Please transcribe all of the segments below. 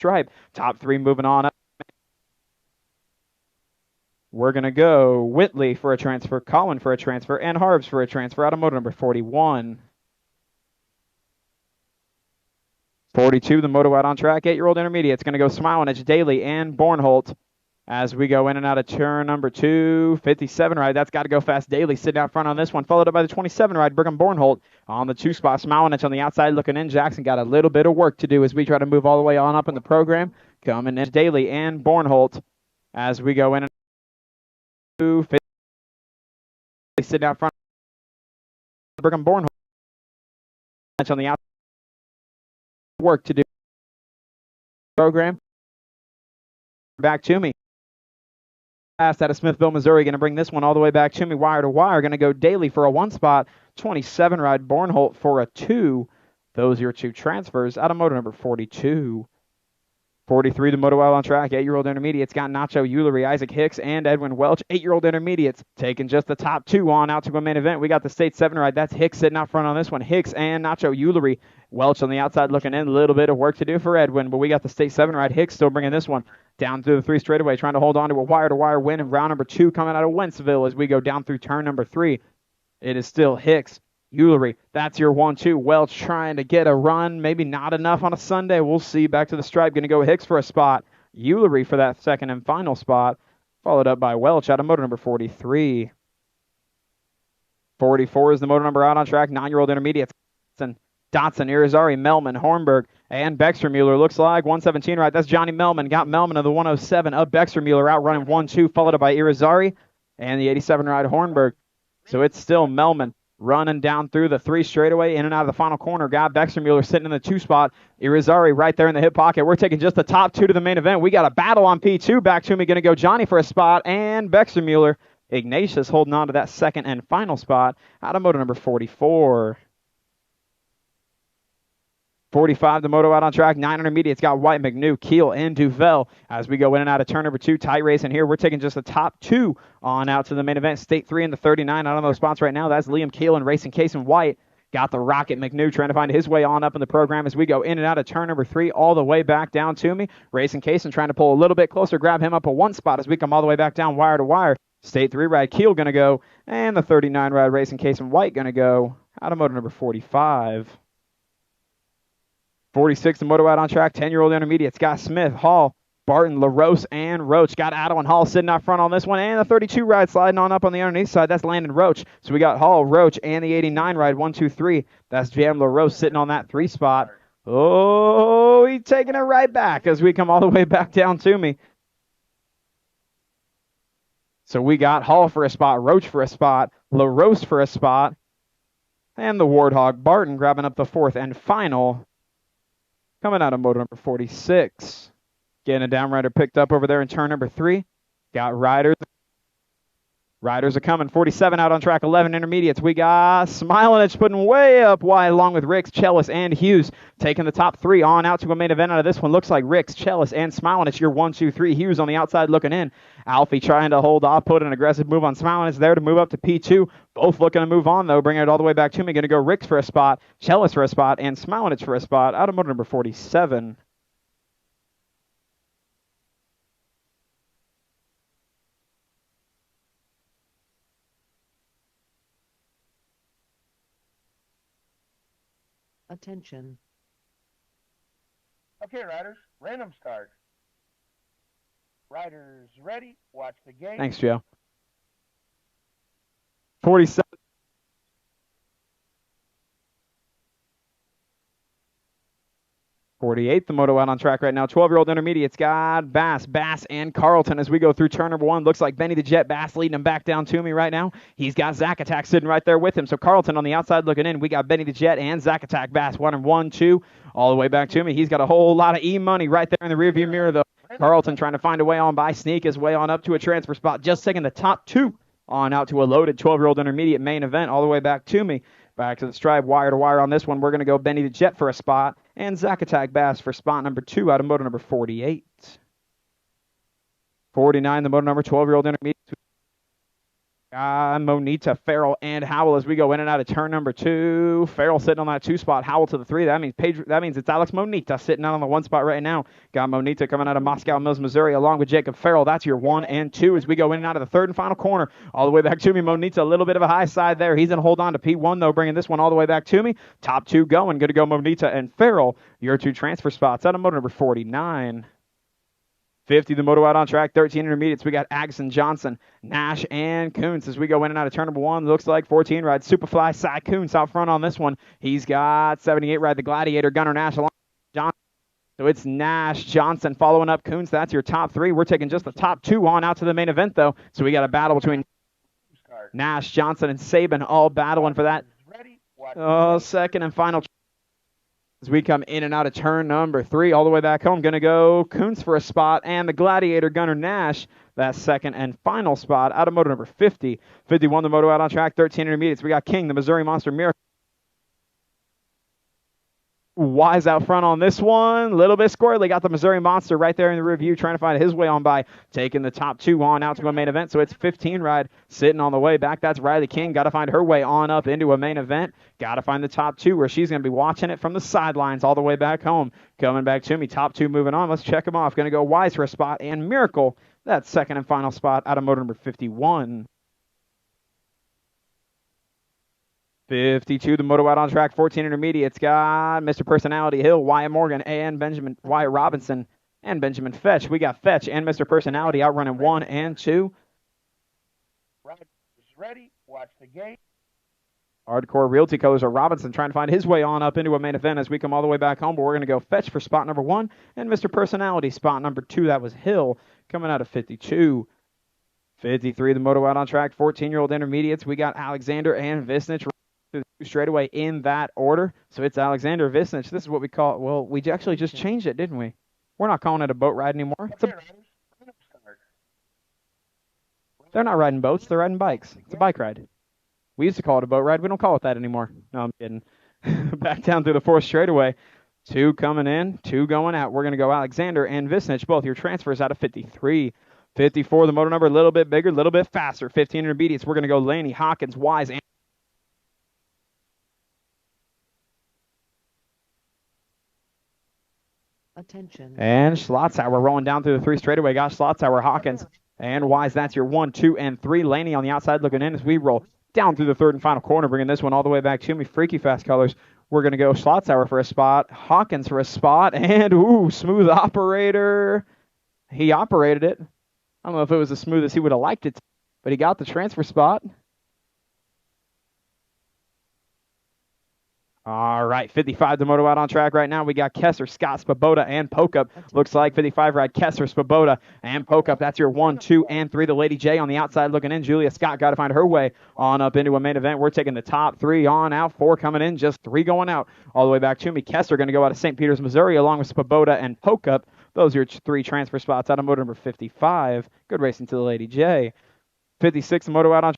stripe. Top three moving on up. We're going to go Whitley for a transfer, Collin for a transfer, and Harves for a transfer. Automotive number 41. 42, the moto out on track. 8-year-old intermediate. It's going to go Smilinich, Daly, and Bornholt as we go in and out of turn number 2. 57 ride. That's got to go fast. Daly sitting out front on this one, followed up by the 27 ride. Brigham Bornholt on the 2 spot. Smilinich on the outside looking in. Jackson got a little bit of work to do as we try to move all the way on up in the program. Coming in Daly and Bornholt as we go in and 50 sitting out front. Brigham Bornholt on the outside. Work to do. Program. Back to me. Fast out of Smithville, Missouri. Going to bring this one all the way back to me, wire to wire. Going to go Daly for a 1 spot. 27 ride Bornholt for a 2. Those are your 2 transfers. Automotive number 42. 43, the moto out on track. 8-year-old intermediates got Nacho Eulery, Isaac Hicks, and Edwin Welch. 8-year-old intermediates taking just the top 2 on out to a main event. We got the state 7 ride. That's Hicks sitting out front on this one. Hicks and Nacho Eulery. Welch on the outside looking in. A little bit of work to do for Edwin, but we got the state 7 ride. Hicks still bringing this one down through the 3 straightaway, trying to hold on to a wire-to-wire win in round number 2 coming out of Wentzville as we go down through turn number 3. It is still Hicks. Eulery, that's your 1-2. Welch trying to get a run. Maybe not enough on a Sunday. We'll see. Back to the stripe. Going to go Hicks for a spot. Eulery for that second and final spot. Followed up by Welch out of motor number 43. 44 is the motor number out on track. 9-year-old intermediates. Dotson, Irizarry, Melman, Hornberg, and Bexermuller. Looks like 117 right. That's Johnny Melman. Got Melman of the 107 of Bexermuller out running 1-2. Followed up by Irizarry and the 87 ride Hornberg. So it's still Melman running down through the 3 straightaway, in and out of the final corner. Got Bexermuller sitting in the 2 spot. Irizarry right there in the hip pocket. We're taking just the top 2 to the main event. We got a battle on P2. Back to me. Going to go Johnny for a spot, and Bexermuller. Ignatius holding on to that second and final spot. Automotive number 44. 45, the moto out on track. 9 intermediates got White, McNew, Keel, and Duvel. As we go in and out of turn number 2, tight racing here. We're taking just the top 2 on out to the main event. State 3 and the 39 out on those spots right now. That's Liam Keel and Racing Case and White. Got the Rocket McNew trying to find his way on up in the program as we go in and out of turn number 3 all the way back down to me. Racing Case and trying to pull a little bit closer, grab him up a 1 spot as we come all the way back down wire to wire. State 3 ride Keel going to go, and the 39 ride Racing Case and White going to go. Automotive number 45. 46, the moto out on track. 10-year-old intermediates got Smith, Hall, Barton, LaRose, and Roach. Got Adel and Hall sitting out front on this one. And the 32 ride sliding on up on the underneath side. That's Landon Roach. So we got Hall, Roach, and the 89 ride. 1, 2, 3. That's Jam LaRose sitting on that 3 spot. Oh, he's taking it right back as we come all the way back down to me. So we got Hall for a spot, Roach for a spot, LaRose for a spot, and the Warthog Barton grabbing up the 4th and final. Coming out of motor number 46. Getting a down rider picked up over there in turn number 3. Got riders. Riders are coming. 47 out on track. 11 intermediates. We got Smilinich putting way up wide along with Ricks, Chellis, and Hughes. Taking the top 3 on out to a main event out of this one. Looks like Ricks, Chellis, and Smilinich. Your 1, 2, 3. Hughes on the outside looking in. Alfie trying to hold off, put an aggressive move on Smilinich there to move up to P2. Both looking to move on, though, bringing it all the way back to me. Going to go Ricks for a spot, Chellis for a spot, and Smilinich for a spot. Automotive number 47. Attention. Okay, riders, random start. Riders ready, watch the game. Thanks, Joe. 47. 48, the moto out on track right now. 12-year-old intermediates got Bass, and Carlton as we go through turn number 1. Looks like Benny the Jet Bass leading him back down to me right now. He's got Zack Attack sitting right there with him. So Carlton on the outside looking in. We got Benny the Jet and Zack Attack Bass 1 and 1, 2, all the way back to me. He's got a whole lot of E-money right there in the rearview mirror, though. Carlton trying to find a way on by, sneak his way on up to a transfer spot, just taking the top 2 on out to a loaded 12-year-old intermediate main event all the way back to me. Back to the stripe, wire to wire on this one. We're going to go Benny the Jet for a spot and Zack Attack Bass for spot number 2 out of motor number 48. 49, the motor number 12-year-old intermediate. Monita, Farrell, and Howell as we go in and out of turn number 2. Farrell sitting on that 2 spot. Howell to the 3. That means it's Alex Monita sitting out on the 1 spot right now. Got Monita coming out of Moscow Mills, Missouri, along with Jacob Farrell. That's your 1 and 2 as we go in and out of the 3rd and final corner. All the way back to me. Monita, a little bit of a high side there. He's going to hold on to P1, though, bringing this one all the way back to me. Top 2 going. Going to go Monita and Farrell. Your 2 transfer spots out of motor number 49. 50, the moto out on track, 13 intermediates. We got Agson, Johnson, Nash, and Kuntz as we go in and out of turn number 1. Looks like 14 ride Superfly Cy Kuntz out front on this one. He's got 78 ride the Gladiator, Gunnar Nash along with Johnson. So it's Nash, Johnson following up Kuntz. That's your top 3. We're taking just the top 2 on out to the main event, though. So we got a battle between Nash, Johnson, and Saban all battling for that second and final. As we come in and out of turn number 3, all the way back home, going to go Kuntz for a spot, and the Gladiator Gunnar Nash, that second and final spot out of moto number 50. 51, the moto out on track, 13 intermediates. We got King, the Missouri Monster Miracle. Wise out front on this one. A little bit squirrely. Got the Missouri Monster right there in the review, trying to find his way on by, taking the top 2 on out to a main event. So it's 15 ride sitting on the way back. That's Riley King. Got to find her way on up into a main event. Got to find the top 2 where she's going to be watching it from the sidelines all the way back home. Coming back to me. Top 2 moving on. Let's check them off. Going to go Wise for a spot and Miracle. That second and final spot out of motor number 51. 52, the moto out on track, 14 intermediates. Got Mr. Personality Hill, Wyatt Morgan, and Wyatt Robinson, and Benjamin Fetch. We got Fetch and Mr. Personality out running 1 and 2. Robert is ready. Watch the gate. Hardcore Realty Colors are Robinson trying to find his way on up into a main event as we come all the way back home. But we're going to go Fetch for spot number 1, and Mr. Personality spot number 2. That was Hill coming out of 52. 53, the moto out on track, 14-year-old intermediates. We got Alexander and Visnich straight away in that order. So it's Alexander Visnich. This is what we call it. Well, we actually just changed it, didn't we? We're not calling it a boat ride anymore. They're not riding boats. They're riding bikes. It's a bike ride. We used to call it a boat ride. We don't call it that anymore. No, I'm kidding. Back down through the 4th straightaway. 2 coming in, 2 going out. We're going to go Alexander and Visnich, both your transfers out of 53. 54, the motor number, a little bit bigger, a little bit faster. 15 intermediates. We're going to go Laney, Hawkins, Wise, and attention. And Schlotzauer rolling down through the 3 straightaway. Got Schlotzauer, Hawkins, and Wise. That's your 1, 2, and 3. Laney on the outside looking in as we roll down through the 3rd and final corner, bringing this one all the way back to me. Freaky Fast Colors. We're going to go Schlotzauer for a spot, Hawkins for a spot, and, smooth operator. He operated it. I don't know if it was as smooth as he would have liked it, but he got the transfer spot. All right, 55, the moto out on track right now. We got Kessler, Scott, Svoboda, and Pokup. Looks like 55 ride Kessler, Svoboda, and Pokup. That's your 1, 2, and 3. The Lady J on the outside looking in. Julia Scott got to find her way on up into a main event. We're taking the top 3 on out, 4 coming in, just 3 going out. All the way back to me. Kessler going to go out of St. Peters, Missouri, along with Svoboda and Pokup. Those are your 3 transfer spots out of motor number 55. Good racing to the Lady J. 56, the moto out on track.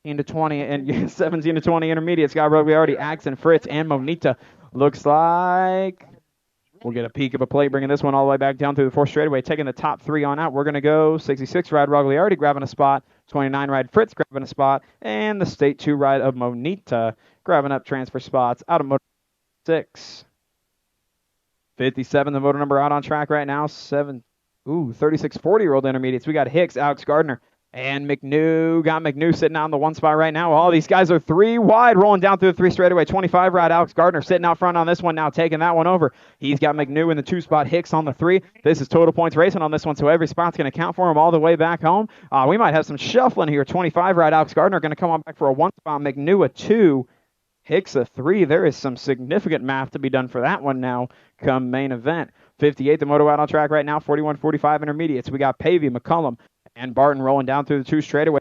To 20 and 17 to 20 intermediates. Got we already Axon, Fritz, and Monita. Looks like we'll get a peek of a plate, bringing this one all the way back down through the 4th straightaway, taking the top 3 on out. We're going to go 66 ride Rogliardi grabbing a spot, 29 ride Fritz grabbing a spot, and the state 2 ride of Monita grabbing up transfer spots out of motor 6. 57, the motor number out on track right now. 36 40-year-old intermediates. We got Hicks, Alex Gardner, and McNew. Got McNew sitting out in the 1 spot right now. All these guys are 3 wide, rolling down through the 3 straightaway. 25 ride Alex Gardner sitting out front on this one now, taking that one over. He's got McNew in the 2 spot, Hicks on the 3. This is total points racing on this one, so every spot's going to count for him all the way back home. We might have some shuffling here. 25 ride Alex Gardner going to come on back for a 1 spot. McNew a 2. Hicks a 3. There is some significant math to be done for that one now come main event. 58, the moto out on track right now. 41, 45 intermediates. We got Pavey, McCullum, and Barton rolling down through the 2 straightaway.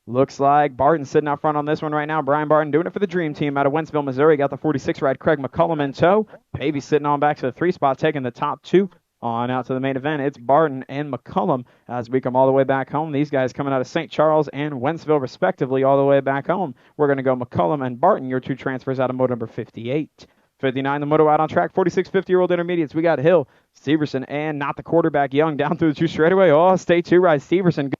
Looks like Barton sitting out front on this one right now. Brian Barton doing it for the Dream Team out of Wentzville, Missouri. Got the 46 ride Craig McCullum in tow. Pavey sitting on back to the 3 spot, taking the top 2 on out to the main event. It's Barton and McCullum as we come all the way back home. These guys coming out of St. Charles and Wentzville, respectively, all the way back home. We're going to go McCullum and Barton, your 2 transfers out of mode number 58. 59, the moto out on track. 46, 50-year-old intermediates. We got Hill, Severson, and not the quarterback, Young, down through the two straightaway. Oh, stay two right. Severson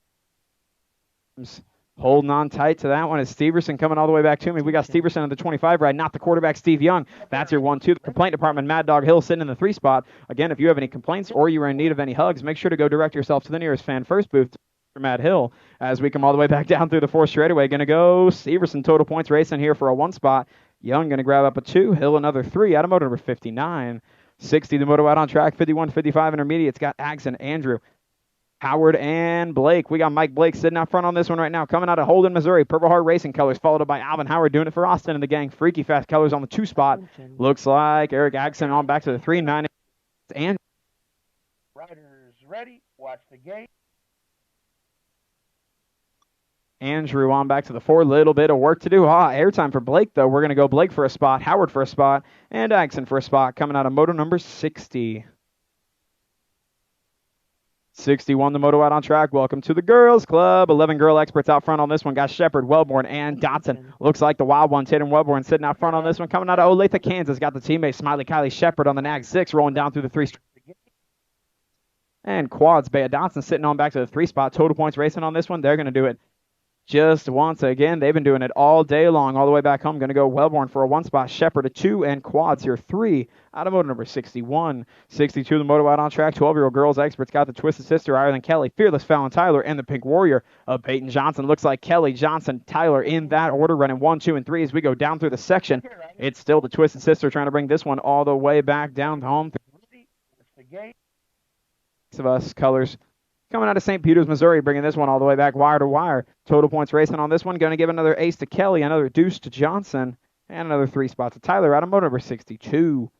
holding on tight to that one is Steverson coming all the way back to me. We got Steverson at the 25 right, not the quarterback, Steve Young. That's your 1-2. The complaint department, Mad Dog Hill sitting in the 3 spot. Again, if you have any complaints or you are in need of any hugs, make sure to go direct yourself to the nearest fan first booth for Matt Hill as we come all the way back down through the 4 straightaway. Going to go Steverson total points racing here for a 1 spot. Young going to grab up a 2. Hill another 3. Out of moto number 59. 60, the moto out on track. 51, 55 intermediates. Got Ags and Andrew, Howard, and Blake. We got Mike Blake sitting out front on this one right now, coming out of Holden, Missouri. Purple Heart Racing colors, followed up by Alvin Howard doing it for Austin and the gang. Freaky Fast colors on the 2 spot. Looks like Eric Agson on back to the 3-9. And Riders ready. Watch the gate. Andrew on back to the 4. Little bit of work to do. Airtime for Blake, though. We're going to go Blake for a spot, Howard for a spot, and Agson for a spot, coming out of moto number 60. 61, the moto out on track. Welcome to the girls club. 11 girl experts out front on this one. Got Shepard, Wellborn, and Dotson. Looks like the wild one, Tatum Wellborn, sitting out front on this one. Coming out of Olathe, Kansas. Got the teammate Smiley Kylie Shepard on the NAG 6, rolling down through the 3. And Quads, Bea Dotson sitting on back to the 3 spot. Total points racing on this one. They're going to do it just once again. They've been doing it all day long, all the way back home. Going to go Wellborn for a 1 spot, Shepard a 2, and Quads here 3. Out of moto number 61. 62, the moto out on track. 12-year-old girls experts got the Twisted Sister, Ireland Kelly, Fearless Fallon Tyler, and the Pink Warrior of Peyton Johnson. Looks like Kelly, Johnson, Tyler in that order, running 1, 2, and 3 as we go down through the section. It's still the Twisted Sister trying to bring this one all the way back down home. Of us colors coming out of St. Peters, Missouri, bringing this one all the way back wire to wire. Total points racing on this one. Going to give another ace to Kelly, another deuce to Johnson, and another 3 spot to Tyler out of moto number 62.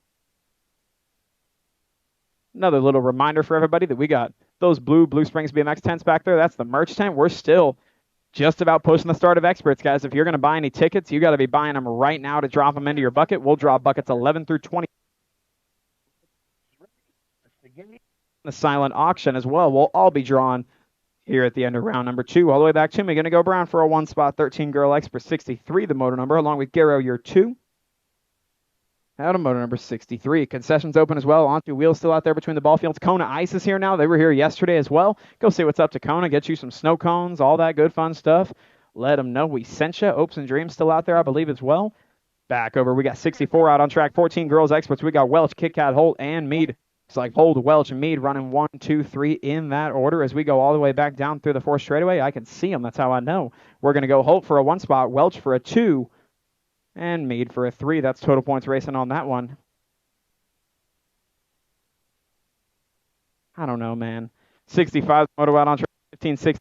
Another little reminder for everybody that we got those Blue Springs BMX tents back there. That's the merch tent. We're still just about pushing the start of experts, guys. If you're going to buy any tickets, you got to be buying them right now to drop them into your bucket. We'll draw buckets 11 through 20. The silent auction as well will all be drawn here at the end of round number 2. All the way back to me. Going to go Brown for a 1 spot. 13 girl expert, 63 the moto number, along with Garrow year 2. Out of moto number 63. Concessions open as well. Onto wheels still out there between the ball fields. Kona Ice is here now. They were here yesterday as well. Go see what's up to Kona. Get you some snow cones, all that good fun stuff. Let them know we sent you. Opes and Dreams still out there, I believe, as well. Back over. We got 64 out on track. 14 girls experts. We got Welch, Kit Kat, Holt, and Mead. It's like Holt, Welch, and Mead running 1, 2, 3 in that order as we go all the way back down through the 4 straightaway. I can see them. That's how I know. We're going to go Holt for a 1 spot, Welch for a 2, and Mead for a 3. That's total points racing on that one. I don't know, man. 65 moto out on track. 15, 16.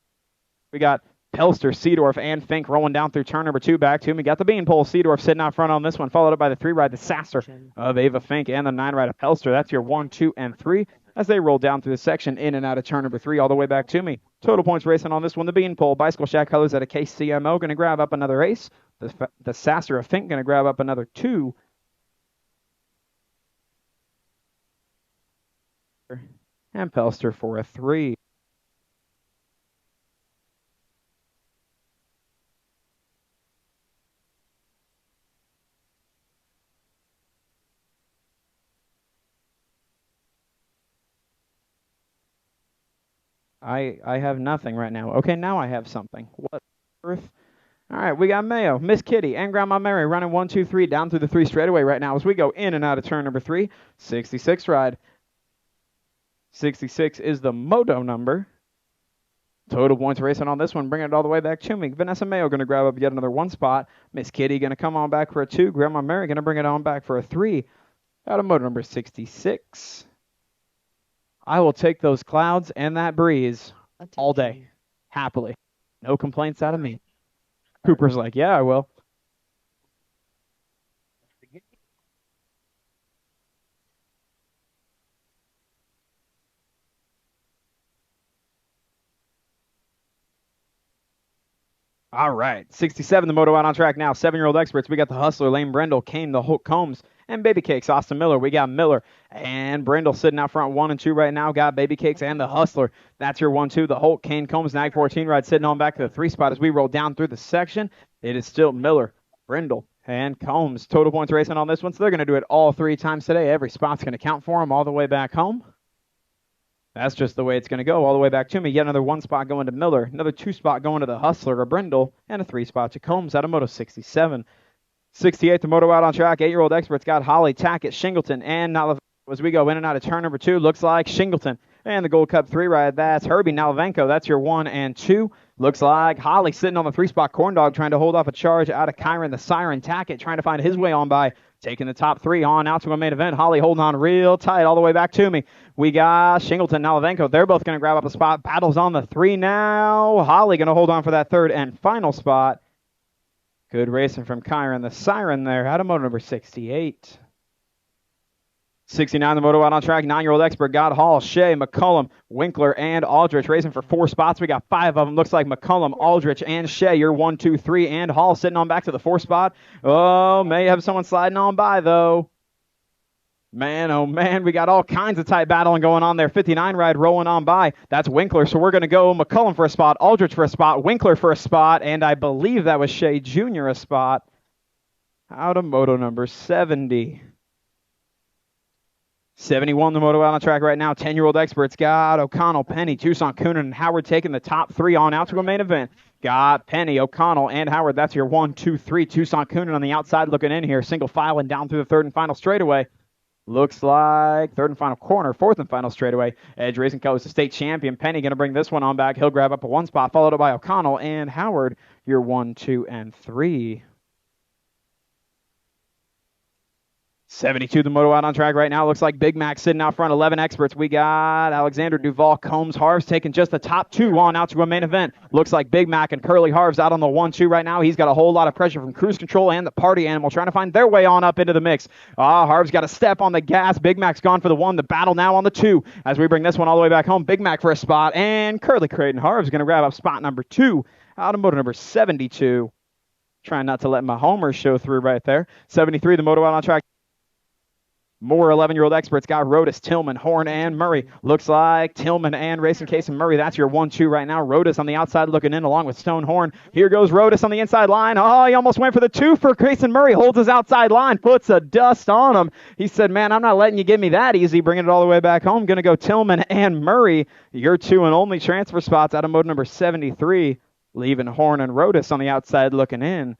We got Pelster, Seedorf, and Fink rolling down through turn number 2 back to him. We got the Beanpole, Seedorf sitting out front on this one, followed up by the 3 ride, the Sasser of Ava Fink, and the 9 ride of Pelster. That's your 1, 2, and 3 as they roll down through the section in and out of turn number 3 all the way back to me. Total points racing on this one, the Beanpole, Bicycle Shack colors at a KCMO, going to grab up another ace. The Sasser of Fink going to grab up another 2. And Pelster for a 3. I have nothing right now. Okay, now I have something. What earth? All right, we got Mayo, Miss Kitty, and Grandma Mary running 1, 2, 3 down through the 3 straightaway right now as we go in and out of turn number 3. 66 ride. 66 is the moto number. Total points racing on this one, bringing it all the way back to me. Vanessa Mayo going to grab up yet another 1 spot. Miss Kitty going to come on back for a 2. Grandma Mary going to bring it on back for a 3. Out of moto number 66. I will take those clouds and that breeze all day, happily. No complaints out of me. Cooper's like, yeah, I will. All right, 67, the moto out on track now. 7-year-old experts. We got the Hustler, Lane Brendel, Kane, the Hook Combs, and Baby Cakes, Austin Miller. We got Miller and Brendel sitting out front 1 and 2 right now. Got Baby Cakes and the Hustler. That's your 1, 2. The Holt, Kane, Combs, Nag 14 ride sitting on back to the 3 spot as we roll down through the section. It is still Miller, Brendel, and Combs. Total points racing on this one, so they're going to do it all 3 times today. Every spot's going to count for them all the way back home. That's just the way it's going to go all the way back to me. Yet another 1 spot going to Miller, another 2 spot going to the Hustler or Brindle, and a 3 spot to Combs out of Moto 67. 68, the Moto Out on Track. 8-year-old experts got Holly, Tackett, Shingleton, and Nalavenko as we go in and out of turn number 2. Looks like Shingleton. And the Gold Cup 3 ride, that's Herbie Nalavenko. That's your 1 and 2. Looks like Holly sitting on the 3-spot Corn Dog trying to hold off a charge out of Kyron the Siren. Tackett trying to find his way on by, taking the top 3 on out to a main event. Holly holding on real tight all the way back to me. We got Shingleton, Nalavenko. They're both going to grab up a spot. Battles on the 3 now. Holly going to hold on for that 3rd and final spot. Good racing from Kyron the Siren there out of moto number 68. 69, the Moto Out on Track. 9-year-old expert got Hall, Shea, McCullum, Winkler, and Aldrich racing for 4 spots. We got 5 of them. Looks like McCullum, Aldrich, and Shea. You're 1, 2, 3, and Hall sitting on back to the 4th spot. Oh, may have someone sliding on by, though. Man, oh man, we got all kinds of tight battling going on there. 59 ride rolling on by. That's Winkler, so we're going to go McCullum for a spot, Aldrich for a spot, Winkler for a spot, and I believe that was Shea Jr. a spot out of moto number 70. 71, the Moto Out on Track right now. 10-year-old experts got O'Connell, Penny, Tucson, Coonan, and Howard taking the top 3 on out to a main event. Got Penny, O'Connell, and Howard. That's your 1, 2, 3. Tucson, Coonan on the outside looking in here. Single filing down through the 3rd and final straightaway. Looks like 3rd and final corner, 4th and final straightaway. Edge Racing Co. is the state champion. Penny going to bring this one on back. He'll grab up a 1 spot, followed up by O'Connell and Howard. Your 1, 2, and 3. 72, the Moto Out on Track right now. Looks like Big Mac sitting out front. 11 experts. We got Alexander Duval, Combs, Harves taking just the top 2 on out to a main event. Looks like Big Mac and Curly Harves out on the 1-2 right now. He's got a whole lot of pressure from Cruise Control and the Party Animal trying to find their way on up into the mix. Harves got a step on the gas. Big Mac's gone for the 1. The battle now on the 2 as we bring this one all the way back home. Big Mac for a spot, and Curly Creighton Harves going to grab up spot number 2 out of moto number 72. Trying not to let my homers show through right there. 73, the Moto Out on Track. More 11-year-old experts got Rodas, Tillman, Horn, and Murray. Looks like Tillman and Racing Case and Murray. That's your 1-2 right now. Rodas on the outside looking in along with Stone Horn. Here goes Rodas on the inside line. Oh, he almost went for the 2 for Case and Murray. Holds his outside line, puts a dust on him. He said, man, I'm not letting you give me that easy. Bringing it all the way back home. Going to go Tillman and Murray. Your 2 and only transfer spots out of mode number 73. Leaving Horn and Rodas on the outside looking in.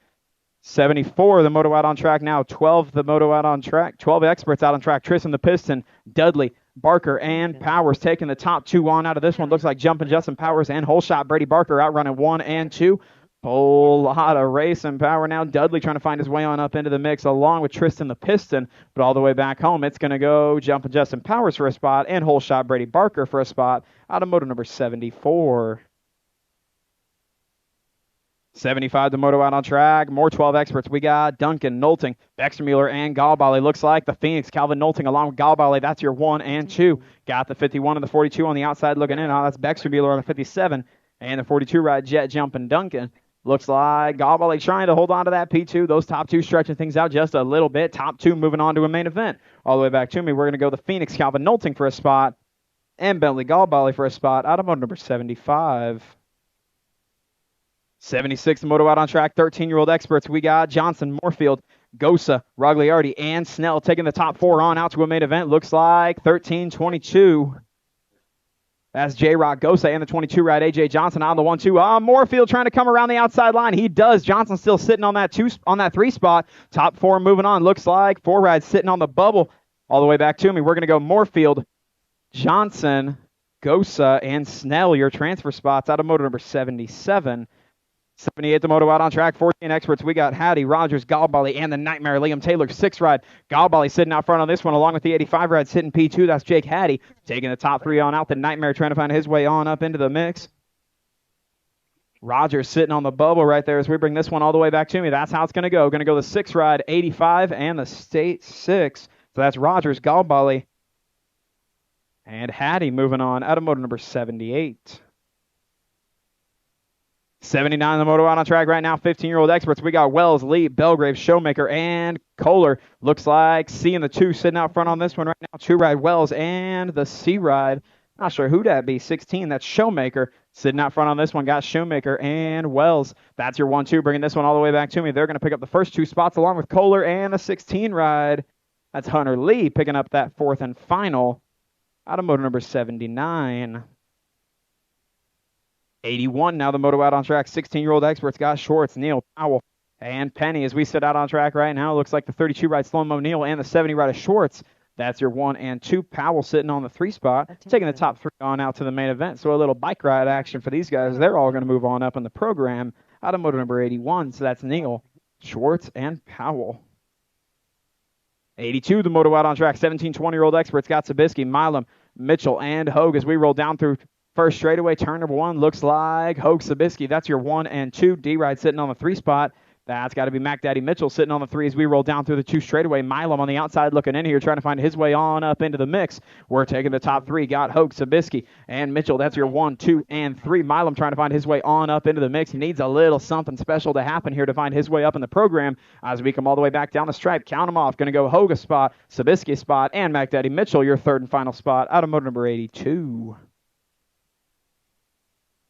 74, the Moto Out on Track now. 12, the Moto Out on Track. 12 experts out on track. Tristan the Piston, Dudley, Barker, and Powers taking the top 2 on out of this one. Looks like Jumpin' Justin Powers and Whole Shot Brady Barker outrunning 1 and 2. Whole lot of racing power now. Dudley trying to find his way on up into the mix along with Tristan the Piston. But all the way back home, it's going to go Jumpin' Justin Powers for a spot and Whole Shot Brady Barker for a spot out of moto number 74. 75, the Moto Out on Track. More 12 experts. We got Duncan, Nolting, Bextermuller, and Galbali. Looks like the Phoenix, Calvin Nolting, along with Galbali. That's your 1 and 2. Got the 51 and the 42 on the outside looking in. Oh, that's Bextermuller on the 57. And the 42 ride Jet Jumping Duncan. Looks like Galbali trying to hold on to that P2. Those top 2 stretching things out just a little bit. Top 2 moving on to a main event. All the way back to me, we're going to go the Phoenix, Calvin Nolting for a spot. And Bentley Galbali for a spot out of moto number 75. 76, the Moto Out on Track. 13-year-old experts. We got Johnson, Moorfield, Gosa, Rogliardi, and Snell taking the top 4 on out to a main event. Looks like 13-22. That's J-Rock, Gosa, and the 22 ride AJ Johnson on the 1-2. Moorfield trying to come around the outside line. He does. Johnson still sitting on that 3 spot. Top 4 moving on. Looks like 4 rides sitting on the bubble. All the way back to me. We're going to go Moorfield, Johnson, Gosa, and Snell, your transfer spots out of moto number 77. 78, the Moto Out on Track. 14 experts. We got Hattie, Rogers, Galbali, and the Nightmare Liam Taylor 6 ride. Galbali sitting out front on this one along with the 85 ride sitting P2. That's Jake Hattie taking the top 3 on out. The Nightmare trying to find his way on up into the mix. Rogers sitting on the bubble right there as we bring this one all the way back to me. That's how it's going to go. Going to go the 6 ride, 85, and the State 6. So that's Rogers, Galbali, and Hattie moving on out of moto number 78. 79, the Moto Out on Track right now. 15-year-old experts. We got Wells, Lee, Belgrave, Showmaker, and Kohler. Looks like C and the 2 sitting out front on this one right now. 2 ride Wells and the C ride. Not sure who that be. 16, that's Showmaker. Sitting out front on this one, got Shoemaker and Wells. That's your 1-2, bringing this one all the way back to me. They're going to pick up the first 2 spots along with Kohler and a 16 ride. That's Hunter Lee picking up that 4th and final out of motor number 79. 81 now the moto out on track. 16-year-old experts got Schwartz, Neal, Powell, and Penny. As we sit out on track right now, it looks like the 32 ride Slow-Mo Neal and the 70 ride of Schwartz. That's your 1 and 2. Powell sitting on the 3 spot, taking the top 3 on out to the main event. So a little bike ride action for these guys. They're all going to move on up in the program out of motor number 81. So that's Neal, Schwartz, and Powell. 82, the moto out on track. 17, 20-year-old experts got Sabisky, Milam, Mitchell, and Hogue as we roll down through first straightaway. Turn number 1 looks like Hogue Sabisky. That's your 1 and 2. D-Ride sitting on the 3 spot. That's got to be Mac Daddy Mitchell sitting on the 3 as we roll down through the 2 straightaway. Milam on the outside looking in here, trying to find his way on up into the mix. We're taking the top 3. Got Hogue, Sabisky, and Mitchell. That's your 1, 2, and 3. Milam trying to find his way on up into the mix. He needs a little something special to happen here to find his way up in the program as we come all the way back down the stripe. Count them off. Going to go Hogue a spot, Sabisky a spot, and Mac Daddy Mitchell, your 3rd and final spot out of motor number 82.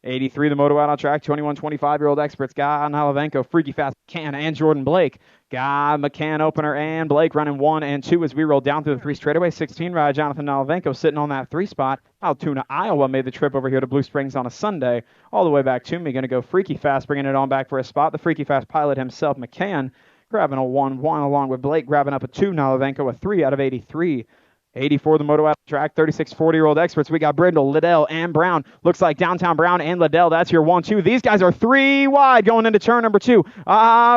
83, the moto out on track. 21, 25-year-old experts. Guy Nalavenko, Freaky Fast McCann, and Jordan Blake. Guy, McCann, opener, and Blake running 1 and 2 as we roll down through the 3 straightaway. 16 ride, Jonathan Nalavenko sitting on that 3 spot. Altoona, Iowa made the trip over here to Blue Springs on a Sunday. All the way back to me. Going to go Freaky Fast, bringing it on back for a spot. The Freaky Fast pilot himself, McCann, grabbing a 1-1 along with Blake, grabbing up a 2. Nalavenko, a 3 out of 83. 84, the moto out track. 36, 40-year-old experts. We got Brindle, Liddell, and Brown. Looks like Downtown Brown and Liddell. That's your 1-2. These guys are 3 wide going into turn number 2.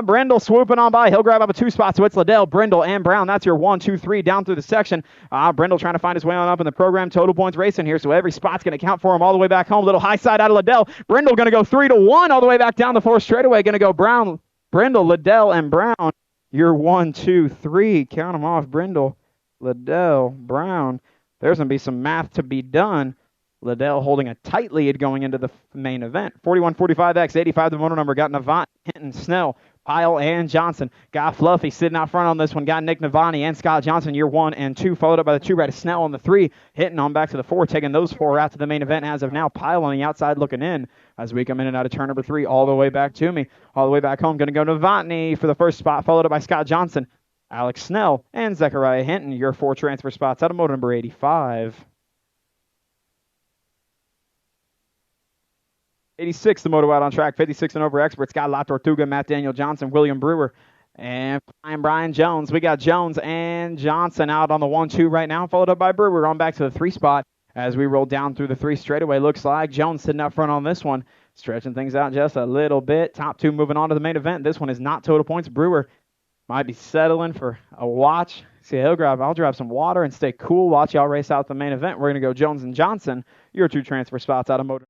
Brindle swooping on by. He'll grab up a 2 spot. So it's Liddell, Brindle, and Brown. That's your 1, 2, 3 down through the section. Brindle trying to find his way on up in the program. Total points racing here. So every spot's going to count for him all the way back home. Little high side out of Liddell. Brindle going to go 3-1 all the way back down the 4th straightaway. Going to go Brown, Brindle, Liddell, and Brown. Your 1, 2, 3. Count them off. Brindle, Liddell, Brown. There's going to be some math to be done. Liddell holding a tight lead going into the main event. 41-45X, 85 the motor number. Got Navant, Hinton, Snell, Pyle, and Johnson. Got Fluffy sitting out front on this one. Got Nick Navani and Scott Johnson, year 1 and 2. Followed up by the 2 red Snell on the 3. Hitting on back to the 4. Taking those 4 out to the main event as of now. Pyle on the outside looking in as we come in and out of turn number 3 all the way back to me. All the way back home. Going to go Navani for the first spot. Followed up by Scott Johnson, Alex Snell, and Zechariah Hinton, your 4 transfer spots out of motor number 85. 86, the moto out on track. 56 and over experts. Got La Tortuga, Matt Daniel Johnson, William Brewer, and Brian Jones. We got Jones and Johnson out on the 1-2 right now, followed up by Brewer on back to the 3 spot as we roll down through the 3 straightaway. Looks like Jones sitting up front on this one, stretching things out just a little bit. Top 2 moving on to the main event. This one is not total points. Brewer might be settling for a watch. See, I'll grab some water and stay cool. Watch y'all race out the main event. We're going to go Jones and Johnson, your 2 transfer spots out of motor.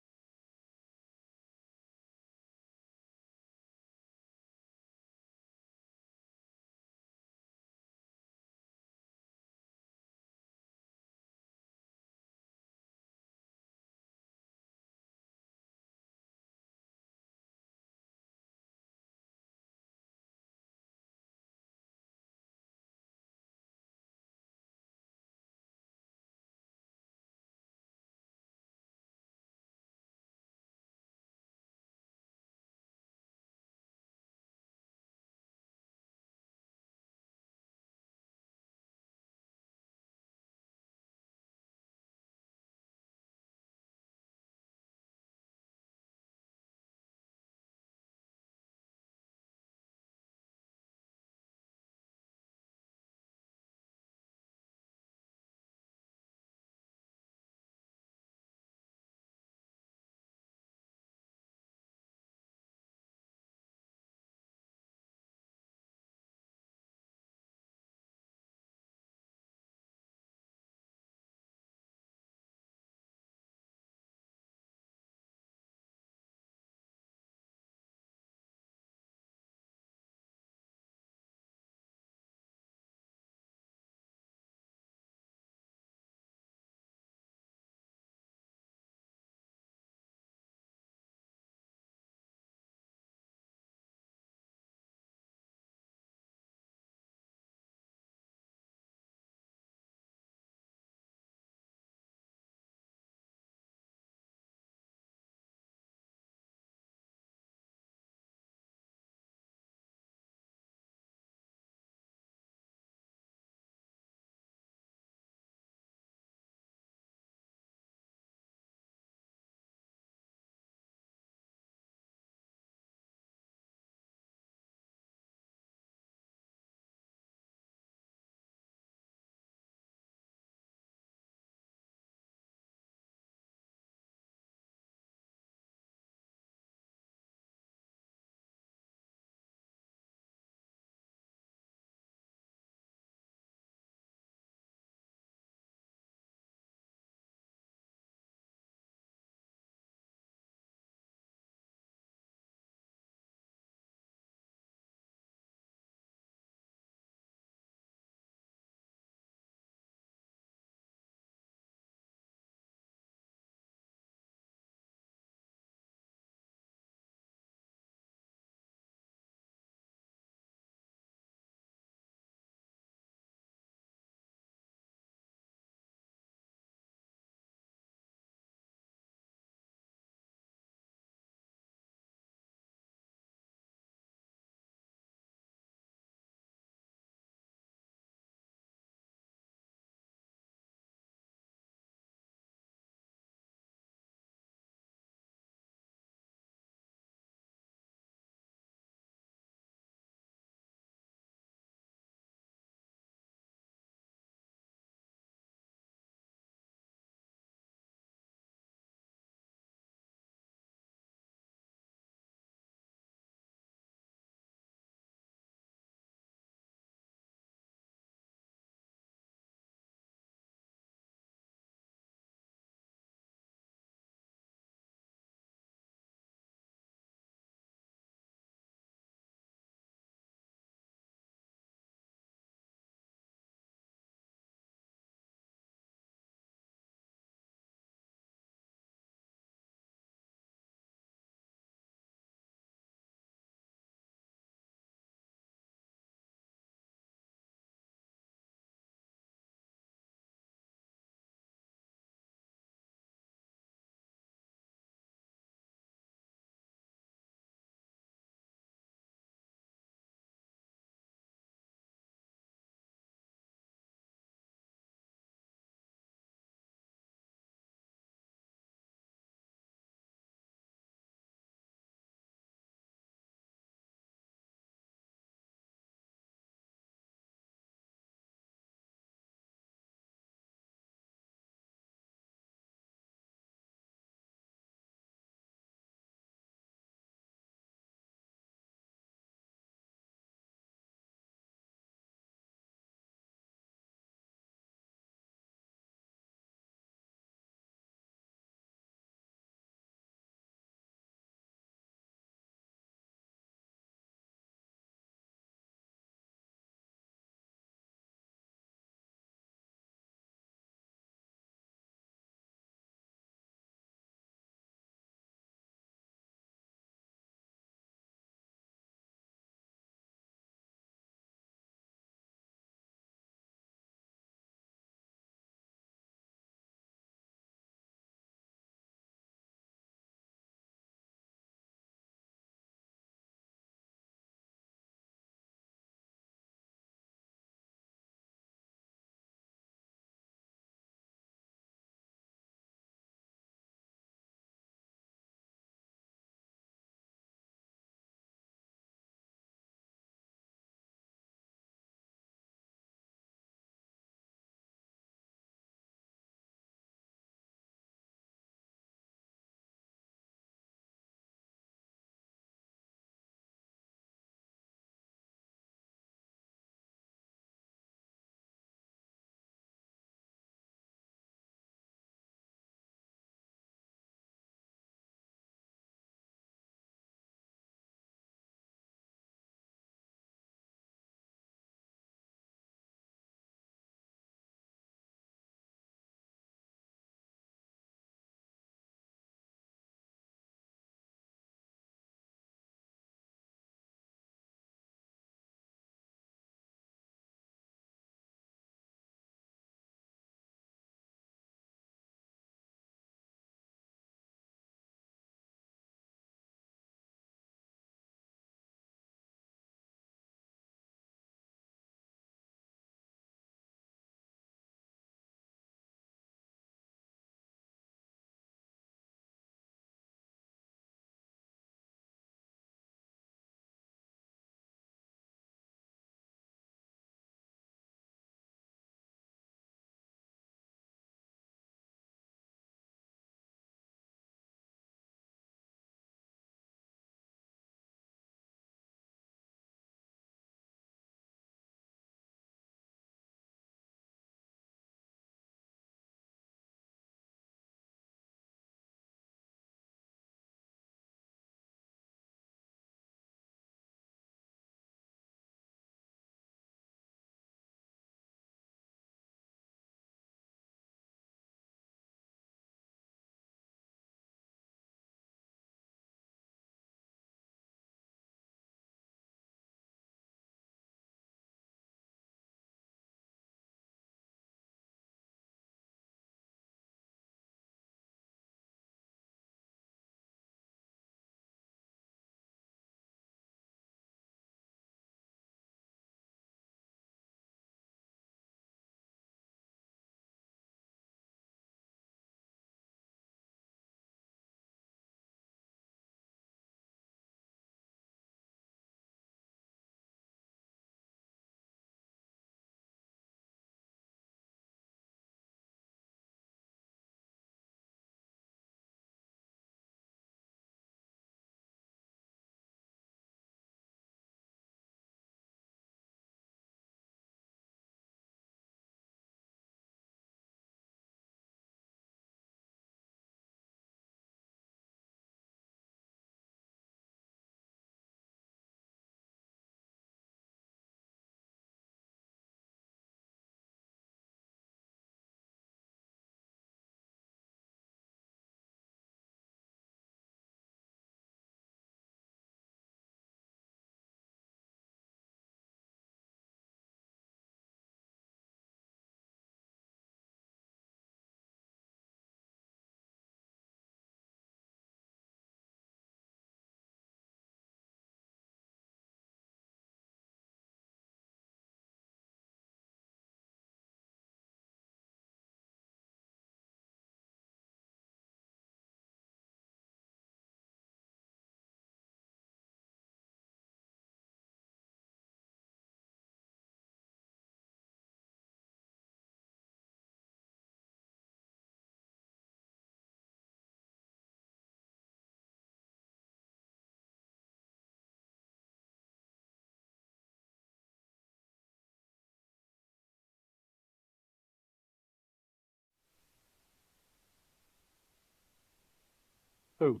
Who?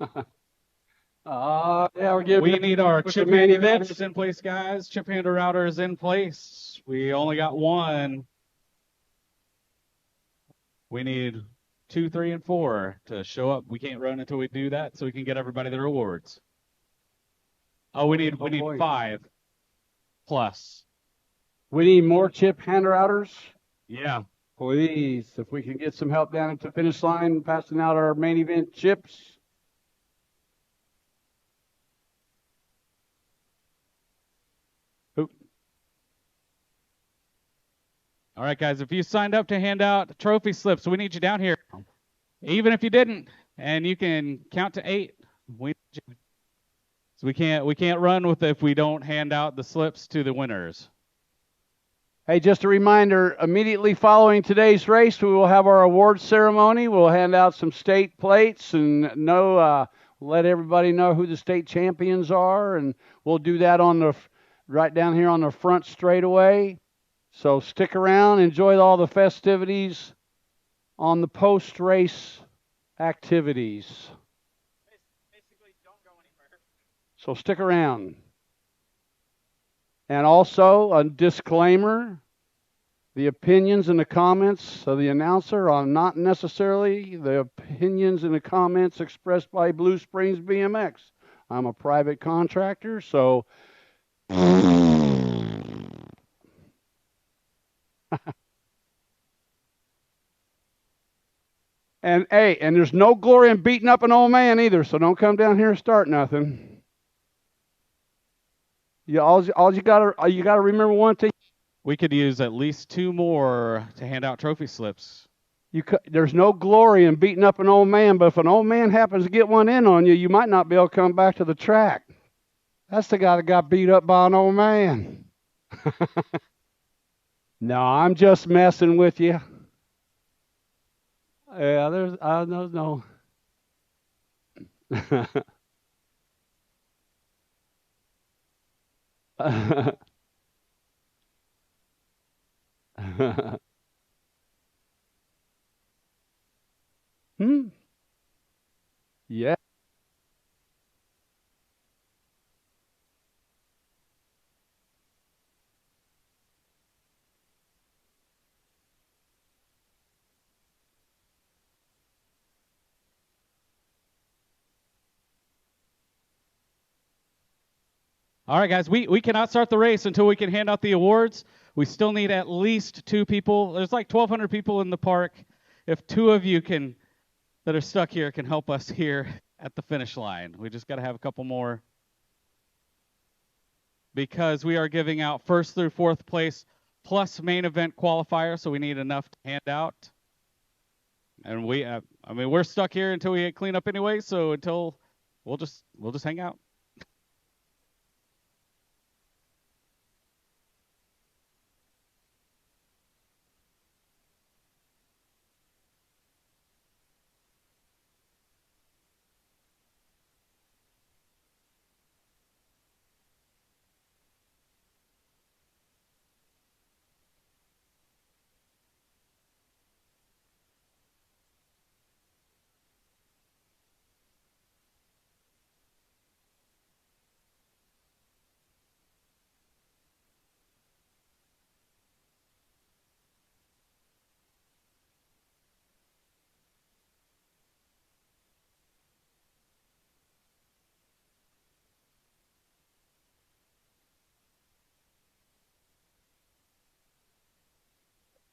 Yeah, we're giving. We need our chip hander routers in place, guys. Chip hander router is in place. We only got one. We need 2, 3, and 4 to show up. We can't run until we do that, so we can get everybody their awards. Oh, we need 5 plus. We need more chip hander routers. Yeah. Please, if we can get some help down at the finish line, passing out our main event chips. All right, guys, if you signed up to hand out trophy slips, we need you down here. Even if you didn't, and you can count to 8. So we can't run with it if we don't hand out the slips to the winners. Hey, just a reminder, immediately following today's race, we will have our awards ceremony. We'll hand out some state plates and let everybody know who the state champions are, and we'll do that right down here on the front straightaway. So stick around, enjoy all the festivities on the post-race activities. Basically, don't go anywhere. So stick around. And also, a disclaimer, the opinions and the comments of the announcer are not necessarily the opinions and the comments expressed by Blue Springs BMX. I'm a private contractor, so... And there's no glory in beating up an old man either, so don't come down here and start nothing. All you gotta remember one thing. We could use at least 2 more to hand out trophy slips. There's no glory in beating up an old man, but if an old man happens to get one in on you, you might not be able to come back to the track. That's the guy that got beat up by an old man. No, I'm just messing with you. Yeah, no. Yeah. All right, guys, we cannot start the race until we can hand out the awards. We still need at least 2 people. There's like 1,200 people in the park. If 2 of you that are stuck here can help us here at the finish line. We just got to have a couple more, because we are giving out 1st through 4th place plus main event qualifier, so we need enough to hand out. And we're stuck here until we clean up anyway, so we'll just hang out.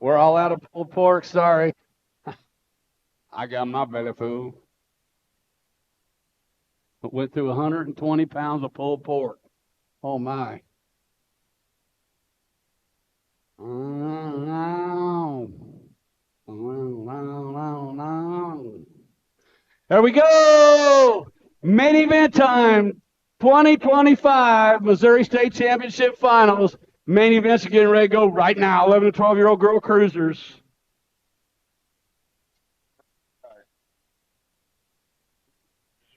We're all out of pulled pork, sorry. I got my belly full. Went through 120 pounds of pulled pork. Oh, my. There we go! Main event time, 2025 Missouri State Championship Finals. Main events are getting ready to go right now. 11 to 12-year-old girl cruisers.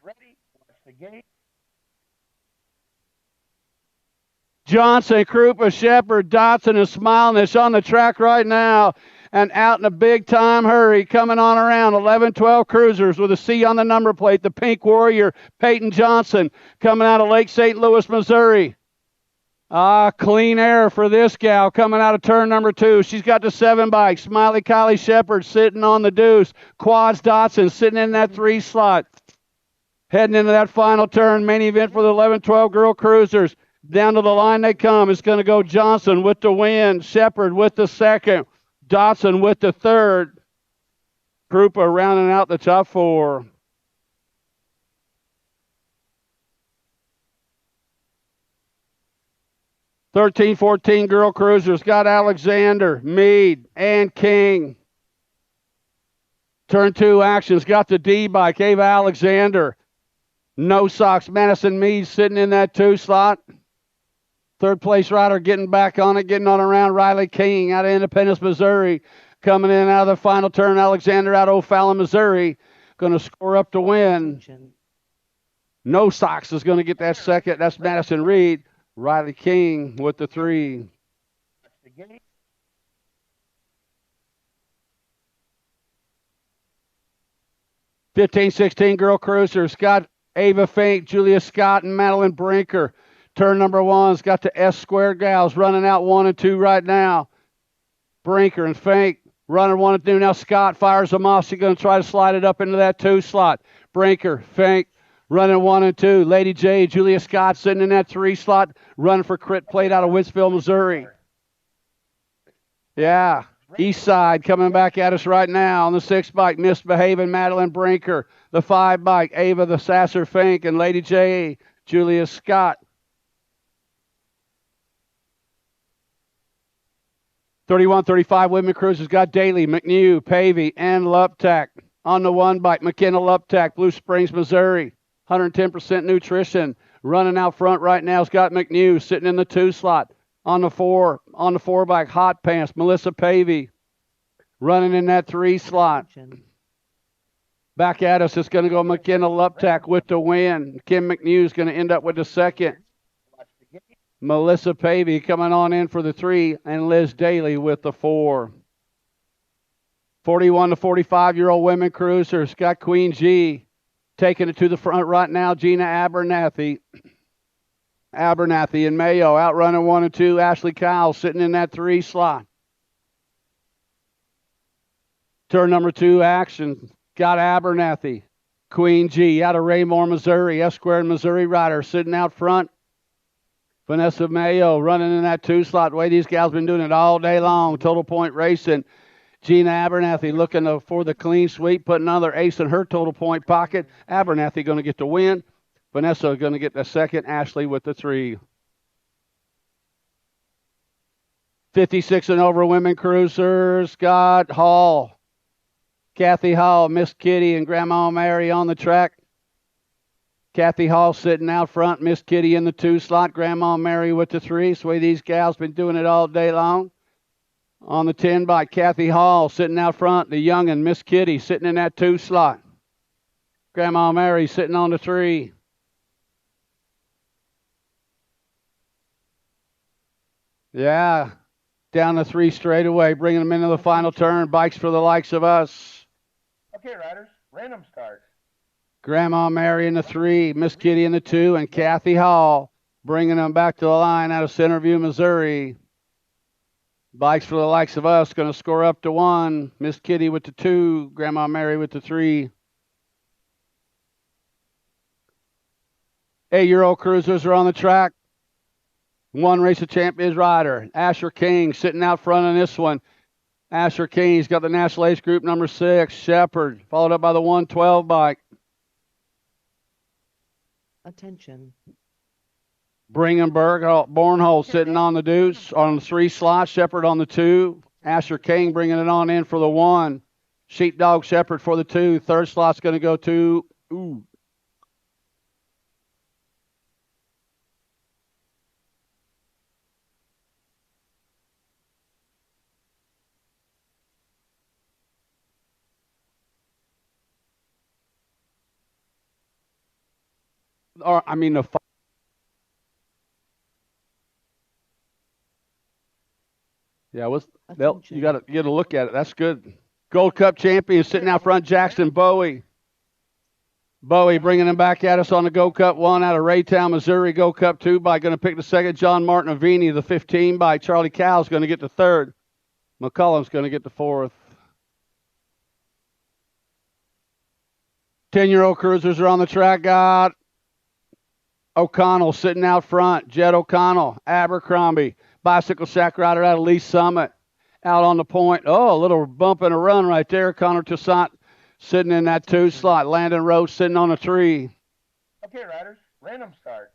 Ready? Watch the gate. Johnson, Krupa, Shepard, Dotson, and Smiling. It's on the track right now. And out in a big-time hurry, coming on around, 11-12 Cruisers with a C on the number plate, the Pink Warrior, Peyton Johnson, coming out of Lake St. Louis, Missouri. Clean air for this gal coming out of turn number 2. She's got the 7 bike. Smiley Kylie Shepherd sitting on the deuce. Quads Dotson sitting in that 3 slot. Heading into that final turn, main event for the 11-12 Girl Cruisers. Down to the line they come. It's going to go Johnson with the win, Shepherd with the second, Dotson with the third. Krupa rounding out the top 4. (13-14) Girl Cruisers got Alexander, Meade, and King. Turn 2 actions got the D bike, Ava Alexander. No Socks, Madison Meade sitting in that 2 slot. Third place rider getting back on it, getting on around Riley King out of Independence, Missouri. Coming in out of the final turn, Alexander out of O'Fallon, Missouri. Going to score up to win. No Socks is going to get that second. That's Madison Reed. Riley King with the 3. 15-16 Girl Cruisers got Ava Fink, Julia Scott, and Madeline Brinker. Turn number 1's got the S squared gals running out 1 and 2 right now. Brinker and Fink running 1 and 2. Now Scott fires them off. She's going to try to slide it up into that 2 slot. Brinker, Fink running 1 and 2. Lady J, Julia Scott sitting in that 3 slot, running for Crit Plate out of Winsville, Missouri. Yeah. East side coming back at us right now on the 6 bike, Misbehaving Madeline Brinker. The 5 bike, Ava the Sasser Fink, and Lady J, Julia Scott. 31-35 Women Cruisers got Daly, McNew, Pavey, and Luptak. On the 1 bike, McKenna Luptak, Blue Springs, Missouri. 110% nutrition. Running out front right now has got McNew sitting in the 2 slot. On the 4 bike, Hot Pants, Melissa Pavey. Running in that 3 slot. Back at us, it's going to go McKenna Luptak with the win. Kim McNew is going to end up with the second. Melissa Pavey coming on in for the 3, and Liz Daly with the 4. 41-45-year-old Women Cruisers got Queen G. Taking it to the front right now, Gina Abernathy. Abernathy and Mayo outrunning 1 and 2. Ashley Kyle sitting in that 3 slot. Turn number 2 action. Got Abernathy. Queen G out of Raymore, Missouri. S-squared Missouri rider sitting out front. Vanessa Mayo running in that 2 slot. The way these gals been doing it all day long. Total point racing. Gina Abernathy looking for the clean sweep, putting another ace in her total point pocket. Abernathy going to get the win. Vanessa going to get the second. Ashley with the 3. 56 and over Women Cruisers got Hall. Kathy Hall, Miss Kitty, and Grandma Mary on the track. Kathy Hall sitting out front. Miss Kitty in the 2 slot. Grandma Mary with the 3. That's the way these gals been doing it all day long. On the 10 bike, Kathy Hall sitting out front. The youngin', Miss Kitty, sitting in that 2 slot. Grandma Mary sitting on the 3. Yeah, down the 3 straightaway, bringing them into the final turn. Bikes for the likes of us. Okay, riders, random start. Grandma Mary in the 3, Miss Kitty in the 2, and Kathy Hall bringing them back to the line out of Centerview, Missouri. Bikes for the likes of us going to score up to 1. Miss Kitty with the 2, Grandma Mary with the 3. 8-year-old cruisers are on the track. 1 race of champions rider. Asher King sitting out front on this one. Asher King's got the National Ace Group number 6, Shepherd, followed up by the 112 bike. Attention. Bringenberg, Bornholz sitting on the deuce on the 3 slot. Shepherd on the 2. Asher King bringing it on in for the 1. Sheepdog Shepherd for the 2. Third slot's going to go to the Yeah, you got to get a look at it. That's good. Gold Cup champion sitting out front, Jackson Bowie. Bowie bringing him back at us on the Gold Cup 1 out of Raytown, Missouri. Gold Cup 2 by going to pick the second. John Martin Avini, the 15 by Charlie Cow's going to get the third. McCullum's going to get the fourth. 10-year-old cruisers are on the track. Got O'Connell sitting out front. Jed O'Connell, Abercrombie. Bicycle Shack rider out of Lee Summit. Out on the point. Oh, a little bump and a run right there. Connor Toussaint sitting in that 2 slot. Landon Rhodes sitting on a 3. Okay, riders, random start.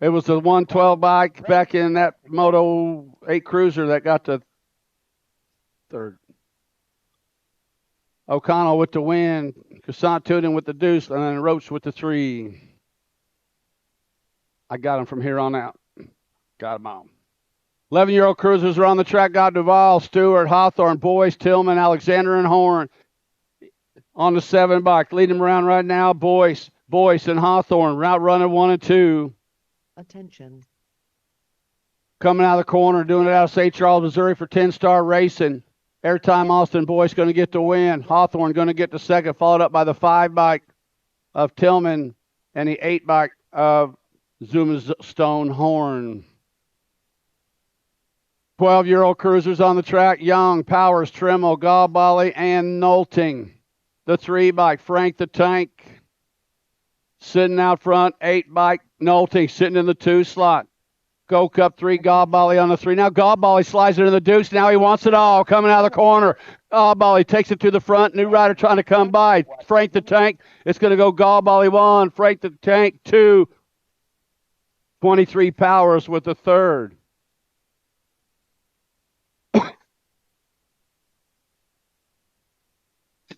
It was the 112 bike back in that Moto 8 Cruiser that got the third. O'Connell with the win. Toussaint Tootin with the deuce. And then Roach with the 3. I got him from here on out. Got him on. 11-year-old cruisers are on the track. Got Duval, Stewart, Hawthorne, Boyce, Tillman, Alexander, and Horn. On the 7 bike. Leading them around right now. Boyce, and Hawthorne. Route running 1 and 2. Attention. Coming out of the corner, doing it out of St. Charles, Missouri for 10-star racing. Airtime Austin Boyce going to get the win. Hawthorne going to get the second, followed up by the 5 bike of Tillman and the 8 bike of Zuma Stone Horn. 12-year-old cruisers on the track. Young, Powers, Tremmel, Galbally, and Nolting. The 3 bike, Frank the Tank. Sitting out front, 8 bike, Nolting sitting in the 2 slot. Go Cup 3, Galbally on the 3. Now Galbally slides it in the deuce. Now he wants it all. Coming out of the corner. Galbally takes it to the front. New rider trying to come by. Frank the Tank. It's going to go Galbally 1. Frank the Tank 2. 23 Powers with the third.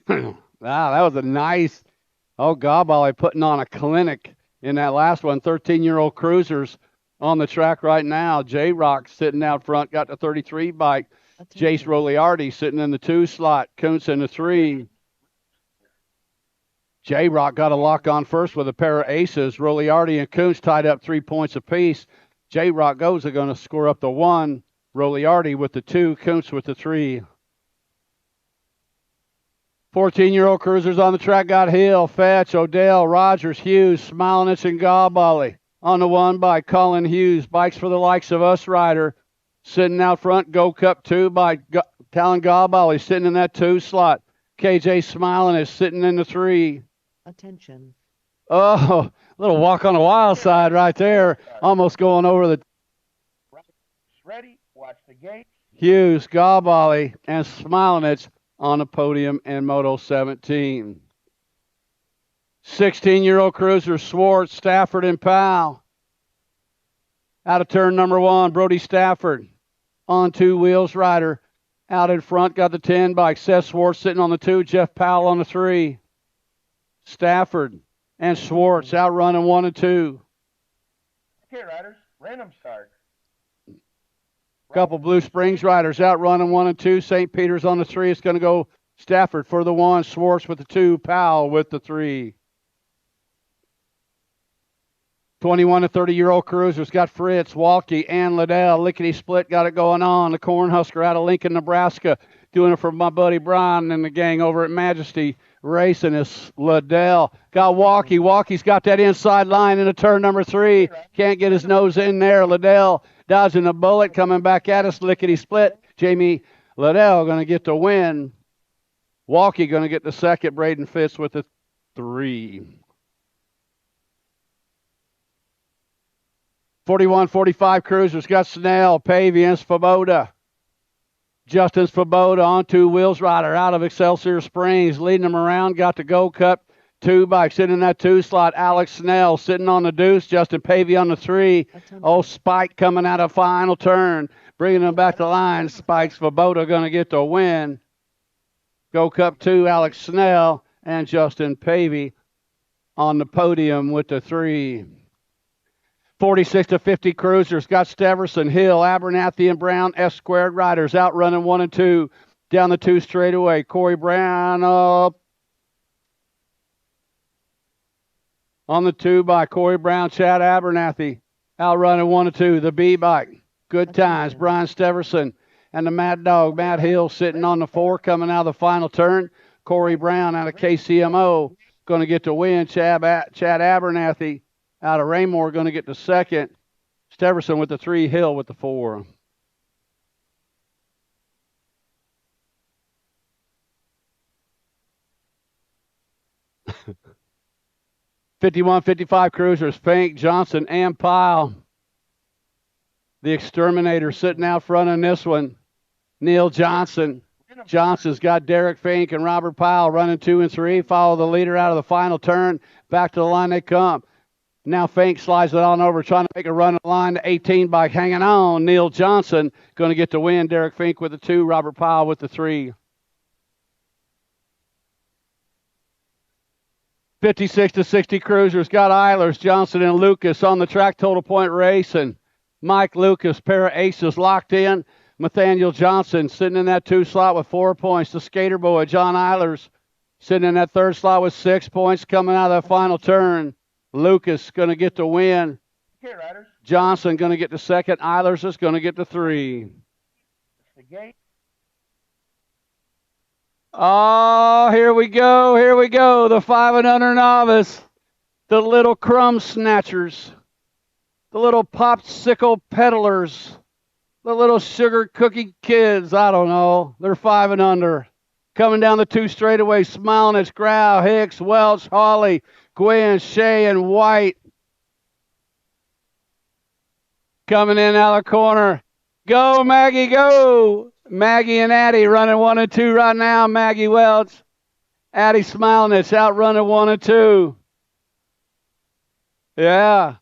Wow, that was a nice, Galbally putting on a clinic in that last one. 13-year-old cruisers on the track right now. J-Rock sitting out front, got the 33 bike. Jace Roliardi sitting in the 2 slot. Kuntz in the 3. J-Rock got a lock on first with a pair of aces. Roliardi and Kuntz tied up 3 points apiece. J-Rock goes are going to score up the 1. Roliardi with the 2. Kuntz with the 3. 14-year-old cruisers on the track got Hill, Fetch, Odell, Rogers, Hughes, Smilenich, and Galbally. On the 1 by Colin Hughes. Bikes for the likes of us rider. Sitting out front, Go Cup 2 by Talon Galbally, sitting in that 2 slot. KJ Smilenich sitting in the 3. Attention. Oh, little walk on the wild side right there. Almost going over the... Ready, watch the gate. Hughes, Galbally, and Smilenich on the podium in Moto 17. 16-year-old cruiser, Swartz, Stafford, and Powell. Out of turn number 1, Brody Stafford. On 2 wheels rider. Out in front, got the 10 bike. Seth Swartz sitting on the 2, Jeff Powell on the 3. Stafford and Swartz out running 1 and 2. Okay, riders, random start. Couple Blue Springs riders out running 1 and 2. St. Peter's on the 3. It's going to go Stafford for the 1, Swartz with the 2, Powell with the 3. 21 to 30-year-old cruisers got Fritz, Walkie, and Liddell. Lickety Split got it going on. The Cornhusker out of Lincoln, Nebraska. Doing it for my buddy Brian and the gang over at Majesty Racing is Liddell. Got Walkie. Walkie's got that inside line into turn number 3. Can't get his nose in there. Liddell dodging a bullet, coming back at us. Lickety Split. Jamie Liddell going to get the win. Walkie going to get the second. Braden Fitz with the 3. 41-45 cruisers got Snell, Pavey, and Svoboda. Justin Svoboda on 2 wheels rider out of Excelsior Springs. Leading them around, got the Go Cup 2 bike sitting in that 2 slot. Alex Snell sitting on the deuce. Justin Pavey on the 3. Oh, Spike coming out of final turn. Bringing them back to line. Spike Svoboda going to get the win. Go Cup 2, Alex Snell and Justin Pavey on the podium with the 3. 46 to 50 cruisers got Steverson, Hill, Abernathy, and Brown S squared riders out running 1 and 2 down the 2 straightaway. Corey Brown up on the 2 by Corey Brown, Chad Abernathy out running 1 and 2. The B bike, good times. Brian Steverson And the Mad Dog, Matt Hill, sitting on the 4, coming out of the final turn. Corey Brown out of KCMO going to get the win. Chad Abernathy out of Raymore going to get the second. Steverson with the 3, Hill with the 4. (51-55) cruisers, Fink, Johnson, and Pyle. The Exterminator sitting out front on this one. Neil Johnson. Johnson's got Derek Fink and Robert Pyle running 2 and 3. Follow the leader out of the final turn. Back to the line they come. Now Fink slides it on over, trying to make a run at the line. The 18 bike hanging on. Neil Johnson going to get the win. Derek Fink with the 2. Robert Pyle with the 3. 56-60 cruisers. Got Eilers, Johnson, and Lucas on the track total point race. And Mike Lucas, pair of aces locked in. Nathaniel Johnson sitting in that 2 slot with 4 points. The skater boy, John Eilers, sitting in that 3rd slot with 6 points coming out of that final turn. Lucas going to get the win. Here, riders. Johnson going to get the second. Eilers is going to get the 3. It's the gate. Oh, here we go. Here we go. The 5 and under novice. The little crumb snatchers. The little popsicle peddlers. The little sugar cookie kids. I don't know. They're 5 and under. Coming down the 2 straightaways. Smiling. It's Grau, Hicks, Welch, Hawley, Gwynn, Shea, and White. Coming in out of the corner. Go, Maggie, go. Maggie and Addie running 1 and 2 right now. Maggie Welch. Addie Smiling. It's out running 1 and 2. Yeah.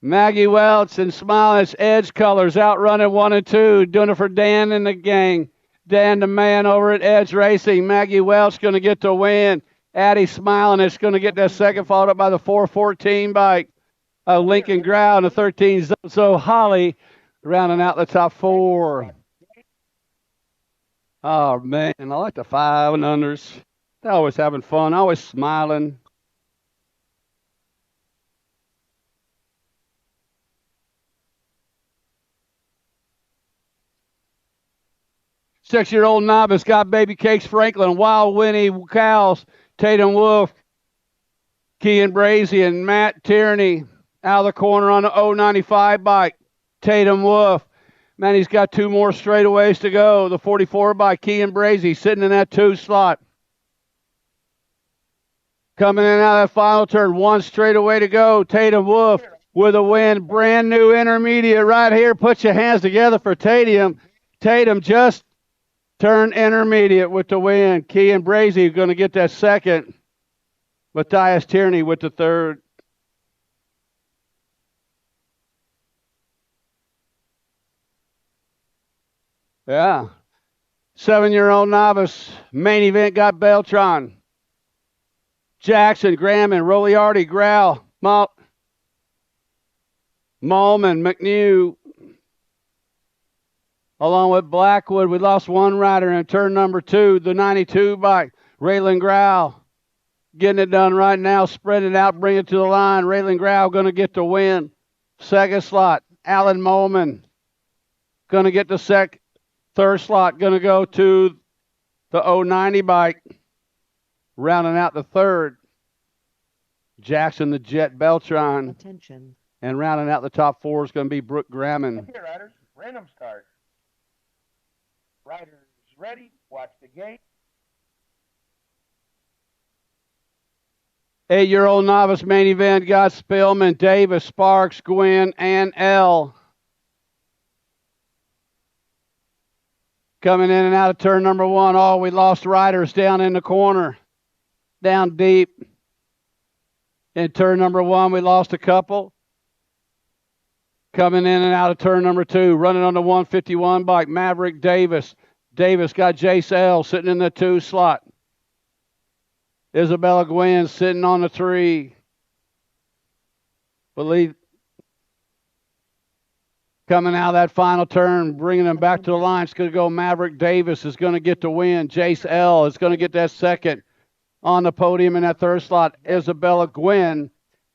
Maggie Welch and Smiling. Edge Colors out running 1 and 2. Doing it for Dan and the gang. Dan the man over at Edge Racing. Maggie Welch going to get the win. Addie Smiling is going to get that second, followed up by the 414 bike. Lincoln Grau and the 13. So Holly rounding out the top 4. Oh, man, I like the 5 and unders. They're always having fun, always smiling. Six-year-old novice got Baby Cakes Franklin, Wild Winnie Cows, Tatum Wolf, Kean Brazy, and Matt Tierney out of the corner on the 095 bike. Tatum Wolf. Man, he's got 2 more straightaways to go. The 44 by Kean Brazy sitting in that 2 slot. Coming in out of that final turn, 1 straightaway to go. Tatum Wolf with a win. Brand new intermediate right here. Put your hands together for Tatum. Tatum just turned intermediate with the win. Kean Brazy going to get that second. Matthias Tierney with the 3rd. Yeah. 7-year-old novice. Main event got Beltron. Jackson, Graham, and Roliardi, Grau, Malman, McNew. Along with Blackwood, we lost 1 rider in turn number 2, the 92 bike. Raylan Grau getting it done right now. Spread it out, bring it to the line. Raylan Grau going to get the win. Second slot, Alan Molman going to get the 3rd slot, going to go to the 090 bike. Rounding out the 3rd, Jackson the Jet Beltron. Attention. And rounding out the top 4 is going to be Brooke Gramman. Here, riders. Random start. Riders ready. Watch the gate. 8-year-old novice main event got Spillman, Davis, Sparks, Gwynn, and L. Coming in and out of turn number 1. Oh, we lost riders down in the corner. Down deep. In turn number 1, we lost a couple. Coming in and out of turn number 2. Running on the 151 bike, Maverick Davis. Davis got Jace L. sitting in the 2 slot. Isabella Gwynn sitting on the 3. Believe coming out of that final turn, bringing them back to the line. It's going to go Maverick Davis is going to get the win. Jace L. is going to get that second. On the podium in that 3rd slot, Isabella Gwynn.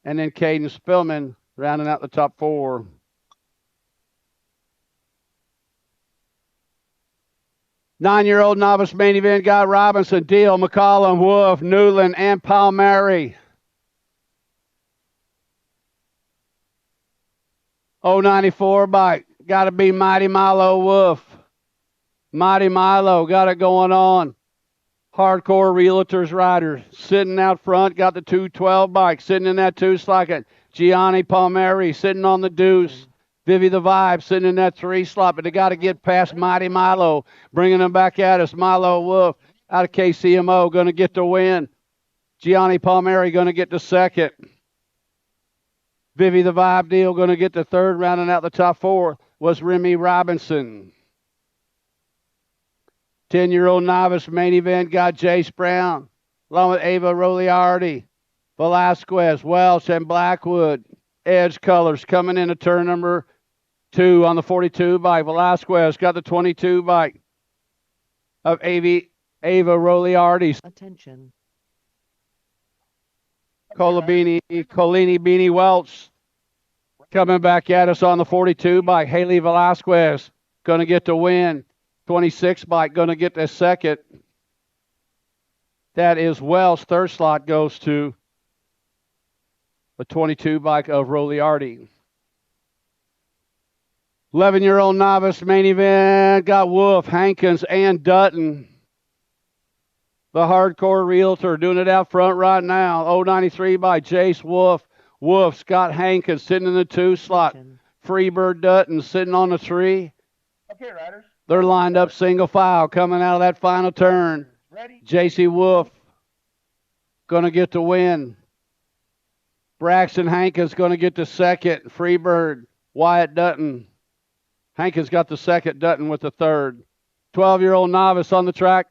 And then Caden Spillman rounding out the top 4. 9-year-old novice main event got Robinson, Deal, McCollum, Wolf, Newland, and Palmieri. 094 bike. Got to be Mighty Milo Wolf. Mighty Milo got it going on. Hardcore Realtors rider. Sitting out front, got the 212 bike. Sitting in that 2 slot. Gianni Palmieri sitting on the deuce. Vivi the Vibe sitting in that 3 slot, but they got to get past Mighty Milo. Bringing them back at us. Milo Wolf out of KCMO going to get the win. Gianni Palmieri going to get the second. Vivi the Vibe Deal going to get the third. Rounding out the top 4 was Remy Robinson. 10-year-old novice main event got Jace Brown, along with Ava Roliardi, Velasquez, Welch, and Blackwood. Edge colors coming into turn number 2 on the 42 bike. Velasquez got the 22 bike of Ava Roliardi. Attention. Colini Beanie Welch coming back at us on the 42 bike. Haley Velasquez going to get the win. 26 bike going to get the second. That is Welch. Third slot goes to the 22 bike of Roliardi. 11-year-old novice main event got Wolf, Hankins, and Dutton. The hardcore realtor doing it out front right now. 093 by Jace Wolf. Wolf, Scott Hankins sitting in the 2 slot. Freebird Dutton sitting on the 3. Okay, riders. They're lined up single file coming out of that final turn. Ready? J.C. Wolf going to get the win. Braxton Hankins going to get the second. Freebird, Wyatt Dutton. Hankins got the second, Dutton with the third. 12-year-old novice on the track.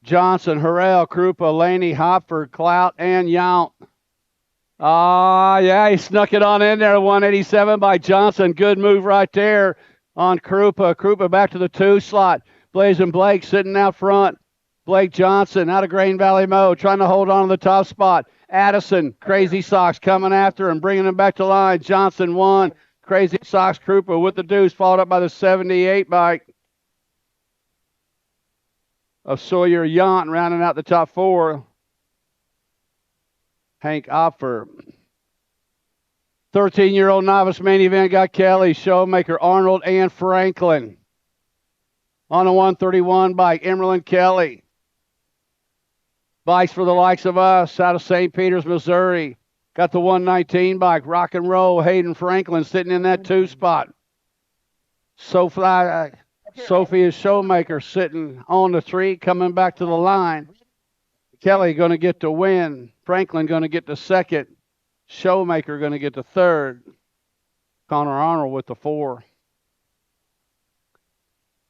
Johnson, Harrell, Krupa, Laney, Hopford, Clout, and Yount. Yeah, he snuck it on in there. 187 by Johnson. Good move right there on Krupa. Krupa back to the 2 slot. Blazing Blake sitting out front. Blake Johnson out of Grain Valley Mo trying to hold on to the top spot. Addison, Crazy Socks coming after him, bringing him back to line. Johnson won. Crazy Socks, Krupa with the deuce, followed up by the 78 bike of Sawyer Yount, rounding out the top 4. Hank Opfer. 13-year-old novice main event got Kelly, Showmaker, Arnold, and Franklin. On the 131 bike, Emerald Kelly. Bikes for the likes of us out of St. Peters, Missouri. Got the 119 bike, Rock and Roll, Hayden Franklin sitting in that 2 spot. Sophia Showmaker sitting on the 3, coming back to the line. Kelly going to get the win. Franklin going to get the second. Showmaker going to get the third. Connor Arnold with the 4.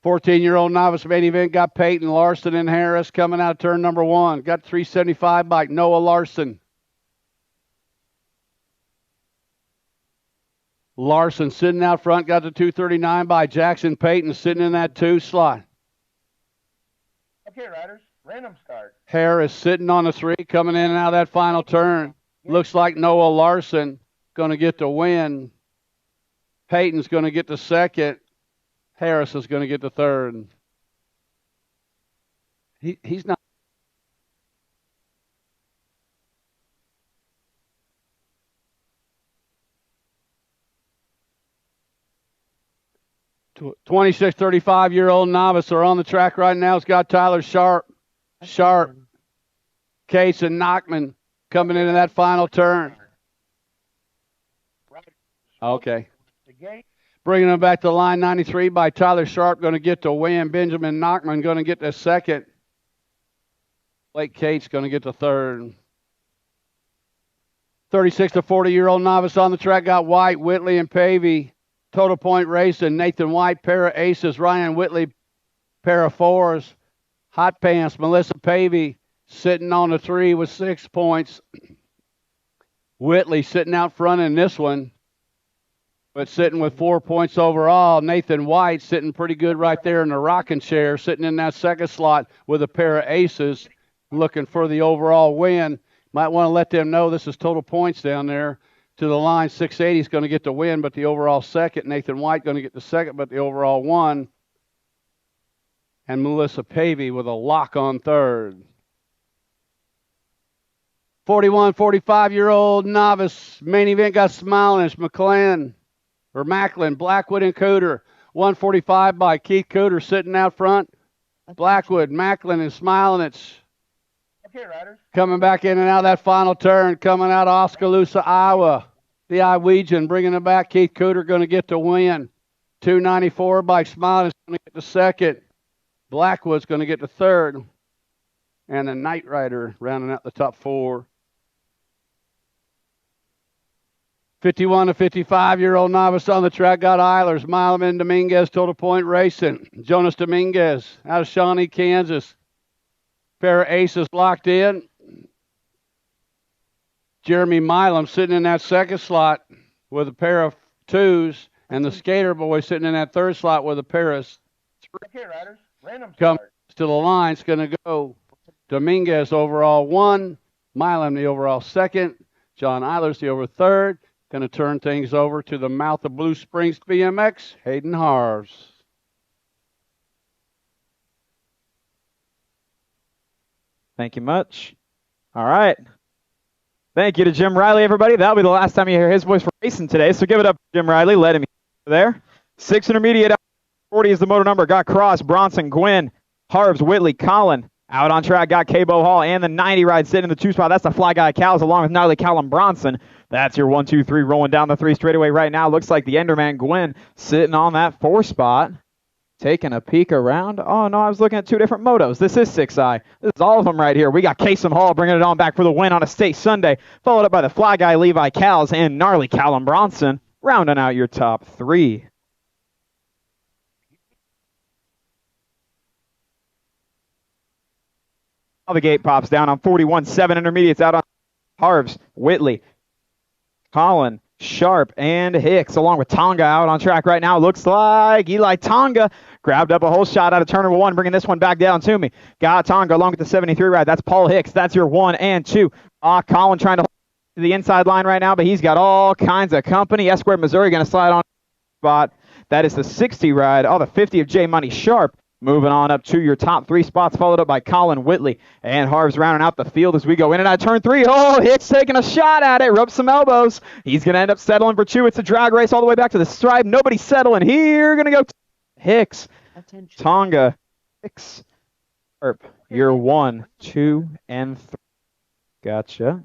14-year-old novice main event got Peyton, Larson, and Harris coming out of turn number 1. Got 375 bike, Noah Larson. Larson sitting out front, got the 239 by Jackson Peyton sitting in that 2 slot. Okay, riders. Random start. Harris sitting on the 3, coming in and out of that final turn. Looks like Noah Larson going to get the win. Peyton's going to get the second. Harris is going to get the third. He's not. To 26, 35-year-old novice are on the track right now. It's got Tyler Sharp, Case, and Knockman coming into that final turn. Okay. Bringing them back to line 93 by Tyler Sharp, going to get the win. Benjamin Knockman going to get the second. Blake Cates going to get the third. 36 to 40-year-old novice on the track got White, Whitley, and Pavey. Total point racing. Nathan White, pair of aces. Ryan Whitley, pair of 4s. Hot Pants, Melissa Pavey sitting on the 3 with 6 points. Whitley sitting out front in this one, but sitting with 4 points overall. Nathan White sitting pretty good right there in the rocking chair, sitting in that second slot with a pair of aces, looking for the overall win. Might want to let them know this is total points down there. To the line, 680 is going to get the win, but the overall second. Nathan White going to get the second, but the overall one. and Melissa Pavey with a lock on third. 41, 45-year-old novice. Main event got Smilenish, Macklin, Blackwood, and Cooter. 145 by Keith Cooter sitting out front. Blackwood, Macklin, and Smilenish. Okay, riders. Coming back in and out of that final turn, coming out of Oskaloosa, Iowa. The Iowegian bringing it back. Keith Cooter going to get the win. 294 by Smilenish going to get the second. Blackwood's going to get the third. And the Knight Rider rounding out the top four. 51 to 55-year-old novice on the track got Eilers, Mileman, Dominguez, Total Point Racing. Jonas Dominguez out of Shawnee, Kansas. Pair of aces locked in. Jeremy Milam sitting in that second slot with a pair of twos, and the Skater Boy sitting in that third slot with a pair of Okay, riders. Random comes start. to the line. It's going to go Dominguez overall 1, Milam the overall 2nd, John Eilers the over 3rd. Going to turn things over to the mouth of Blue Springs BMX, Hayden Harves. Thank you much. All right. Thank you to Jim Riley, everybody. That'll be the last time you hear his voice for racing today, so give it up to Jim Riley. Let him there. 6 intermediate, 40 is the motor number. Got Cross, Bronson, Gwynn, Harves, Whitley, Collin. Out on track, got Cabo Hall, and the 90 ride sitting in the 2 spot. That's the Fly Guy Cows along with Gnarly Callum Bronson. That's your 1, 2, 3 rolling down the 3 straightaway right now. Looks like the Enderman Gwynn sitting on that 4 spot. Taking a peek around. Oh, no, I was looking at 2 different motos. This is 6i. This is all of them right here. We got Kasem Hall bringing it on back for the win on a state Sunday, followed up by the Fly Guy Levi Cows and Gnarly Callum Bronson, rounding out your top 3. The gate pops down on 41, 7 intermediates out on Harves, Whitley, Collin, Sharp, and Hicks, along with Tonga out on track right now. Looks like Eli Tonga grabbed up a whole shot out of turn number 1, bringing this one back down to me. Got Tonga along with the 73 ride. That's Paul Hicks. That's your 1 and 2. Collin trying to hold to the inside line right now, but he's got all kinds of company. S Squared Missouri going to slide on spot. That is the 60 ride. The 50 of J Money Sharp. Moving on up to your top 3 spots, followed up by Colin Whitley. And Harves rounding out the field as we go in and out of turn 3. Oh, Hicks taking a shot at it. Rubs some elbows. He's going to end up settling for 2. It's a drag race all the way back to the stripe. Nobody's settling here. Going to go Hicks. Attention. Tonga. Hicks. Sharp. You're 1, 2, and 3. Gotcha.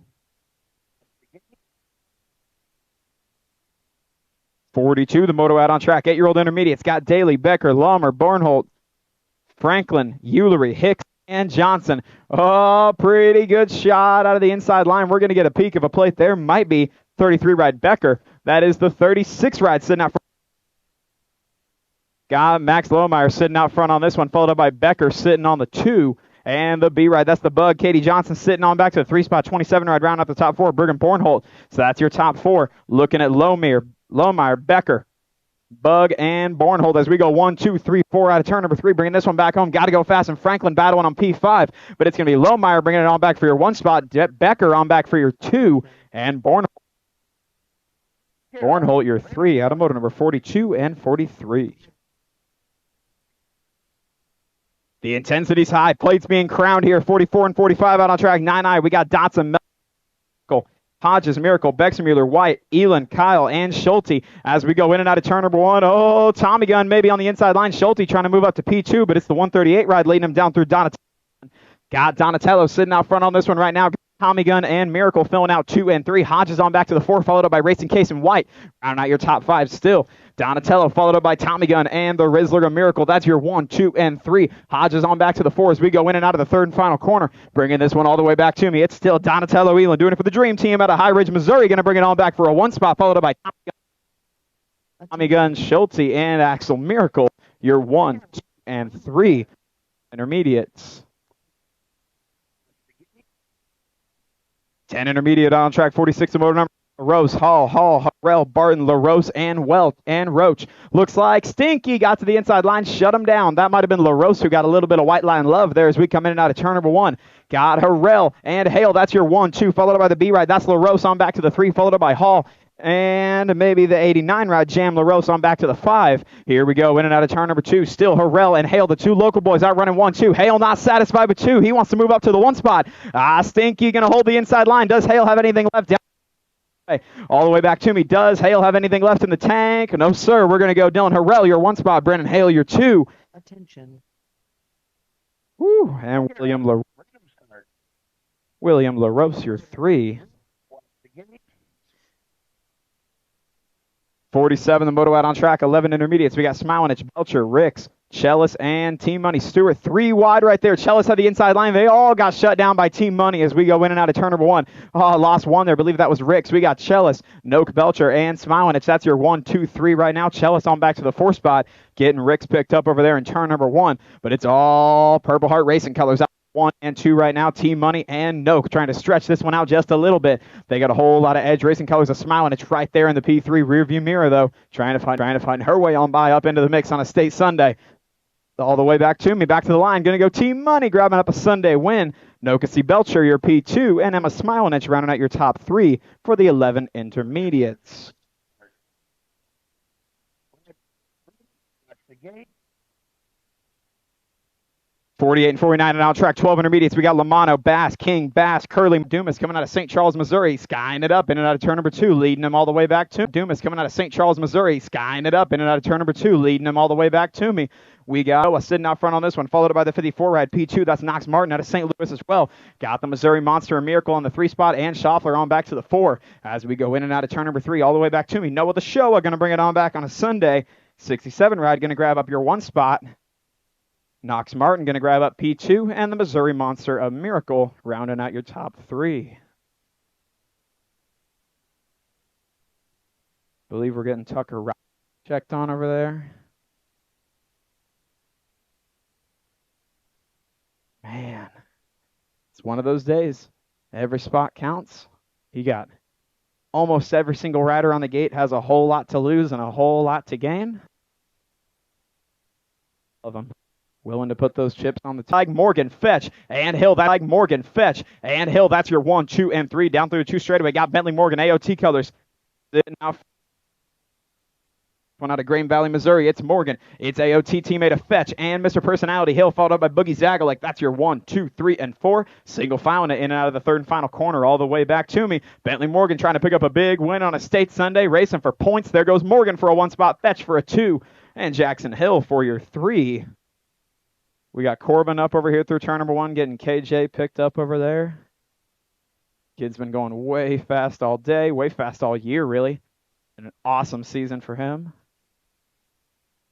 42, the moto out on track. 8-year-old intermediates. Got Daly, Becker, Lawmer, Bornholt, Franklin, Eulery, Hicks, and Johnson. Oh, pretty good shot out of the inside line. We're going to get a peek of a plate there. Might be 33 ride Becker. That is the 36 ride sitting out front. Got Max Lohmeyer sitting out front on this one, followed up by Becker sitting on the 2. And the B ride, that's the Bug. Katie Johnson sitting on back to the 3 spot, 27 ride, round out the top 4. Brigham Bornholt. So that's your top 4. Looking at Lohmeyer, Becker, Bug, and Bornhold as we go 1, 2, 3, 4 out of turn number 3, bringing this one back home. Got to go fast, and Franklin battling on P5, but it's going to be Lohmeyer bringing it on back for your 1 spot, Becker on back for your 2, and Bornhold your 3 out of moto number 42 and 43. The intensity's high. Plates being crowned here. 44 and 45 out on track. 9i. We got Dotson, Hodges, Miracle, Bexmuller, White, Elon, Kyle, and Schulte as we go in and out of turn number 1. Oh, Tommy Gunn maybe on the inside line. Schulte trying to move up to P2, but it's the 138 ride leading him down through Donatello. Got Donatello sitting out front on this one right now. Tommy Gunn and Miracle filling out 2 and 3. Hodges on back to the 4, followed up by Racing Case and White. Rounding out your top 5 still. Donatello followed up by Tommy Gunn and the Rizzler of Miracle. That's your 1, 2, and 3. Hodges on back to the 4 as we go in and out of the 3rd and final corner. Bringing this one all the way back to me. It's still Donatello Elon doing it for the Dream Team out of High Ridge, Missouri. Going to bring it on back for a 1 spot, followed up by Tommy Gunn, Schulte, and Axel Miracle. Your 1, 2, and 3 intermediates. 10 intermediate on track, 46 the motor number. Rose, Hall, Harrell, Barton, LaRose, and Welch, and Roach. Looks like Stinky got to the inside line, shut him down. That might have been LaRose who got a little bit of white line love there as we come in and out of turn number 1. Got Harrell and Hale. That's your 1, 2, followed up by the B ride. That's LaRose on back to the 3, followed up by Hall And maybe the 89 ride, Jam LaRose on back to the 5. Here we go, in and out of turn number 2. Still Harrell and Hale, the two local boys, out running 1-2. Hale not satisfied with 2. He wants to move up to the 1 spot. Stinky going to hold the inside line. Does Hale have anything left down? All the way back to me. Does Hale have anything left in the tank? No, sir. We're going to go Dylan Harrell, your 1 spot. Brennan Hale, your 2. Attention. Woo. And William LaRose, your 3. 47, the moto out on track. 11 intermediates. We got Smilinich, Belcher, Ricks, Chellis, and Team Money. Stewart, 3 wide right there. Chellis had the inside line. They all got shut down by Team Money as we go in and out of turn number 1. Oh, lost 1 there. I believe that was Ricks. We got Chellis, Noak, Belcher, and Smilinich. That's your 1, 2, 3 right now. Chellis on back to the 4 spot. Getting Ricks picked up over there in turn number 1. But it's all Purple Heart Racing colors out. 1 and 2 right now. Team Money and Noak trying to stretch this one out just a little bit. They got a whole lot of Edge Racing colors of Smiling. It's right there in the P3 rearview mirror, though. Trying to find her way on by up into the mix on a state Sunday. All the way back to me, back to the line. Going to go Team Money, grabbing up a Sunday win. Noakasi Belcher, your P2, and Emma Smilinich rounding out your top 3 for the 11 intermediates. Watch the gate. 48 and 49 and on track, 12 intermediates. We got Lamano, Bass, King, Bass, Curly, Dumas coming out of St. Charles, Missouri, skying it up in and out of turn number 2, leading them all the way back to Dumas coming out of St. Charles, Missouri, skying it up in and out of turn number 2, leading them all the way back to me. We got Noah sitting out front on this one, followed by the 54 ride P2. That's Knox Martin out of St. Louis as well. Got the Missouri Monster and Miracle on the 3 spot, and Schaffler on back to the 4 as we go in and out of turn number 3, all the way back to me. Noah the Show are going to bring it on back on a Sunday. 67 ride going to grab up your 1 spot. Knox Martin going to grab up P2, and the Missouri Monster of Miracle rounding out your top 3. Believe we're getting Tucker checked on over there. Man, it's one of those days. Every spot counts. You got almost every single rider on the gate has a whole lot to lose and a whole lot to gain. Love them. Willing to put those chips on the tag. Morgan, Fetch, and Hill. That Morgan, Fetch, and Hill. That's your 1, 2, and 3. Down through the 2 straightaway. Got Bentley Morgan, AOT colors. Now, one out of Green Valley, Missouri. It's Morgan. It's AOT teammate of Fetch and Mr. Personality. Hill followed up by Boogie Zagalik. That's your 1, 2, 3, and 4. Single filing it in and out of the 3rd and final corner all the way back to me. Bentley Morgan trying to pick up a big win on a state Sunday. Racing for points. There goes Morgan for a 1 spot. Fetch for a 2. And Jackson Hill for your 3. We got Corbin up over here through turn number 1, getting KJ picked up over there. Kid's been going way fast all day, way fast all year, really. And an awesome season for him.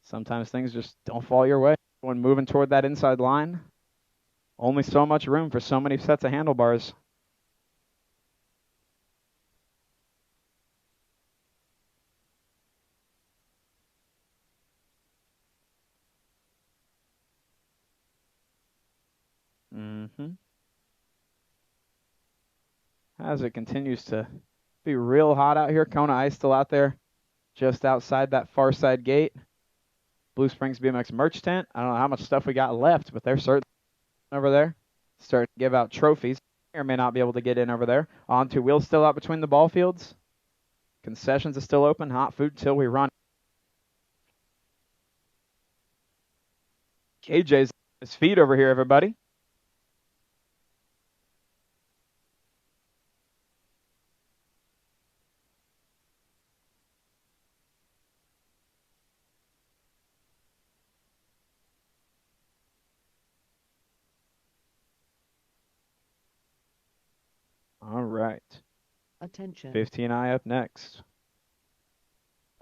Sometimes things just don't fall your way when moving toward that inside line. Only so much room for so many sets of handlebars. As it continues to be real hot out here. Kona Ice still out there just outside that far side gate. Blue Springs BMX merch tent. I don't know how much stuff we got left, but they're certainly over there. Starting to give out trophies. May or may not be able to get in over there. On 2 wheels still out between the ball fields. Concessions are still open. Hot food till we run. KJ's his feet over here, everybody. All right. Attention. 15I up next.